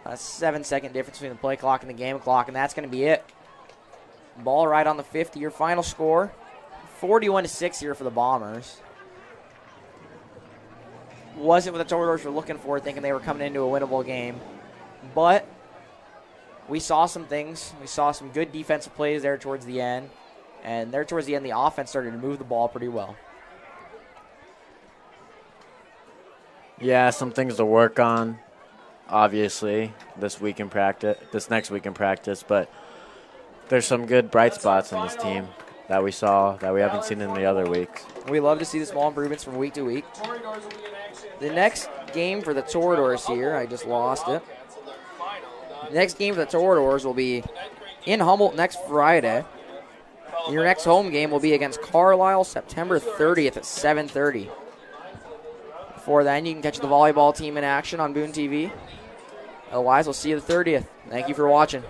A 7-second difference between the play clock and the game clock, and that's going to be it. Ball right on the 50. Your final score, 41-6 here for the Bombers. Wasn't what the Toradors were looking for, thinking they were coming into a winnable game. But we saw some things. We saw some good defensive plays there towards the end. And there towards the end, the offense started to move the ball pretty well. Yeah, some things to work on, obviously, this next week in practice. But there's some good bright spots in this team that we saw that we haven't seen in the other weeks. We love to see the small improvements from week to week. The next game for the Toradors here, I just lost it. The next game for the Toradors will be in Humboldt next Friday. Your next home game will be against Carlisle September 30th at 7:30. Before then, you can catch the volleyball team in action on Boone TV. Otherwise, we'll see you the 30th. Thank you for watching.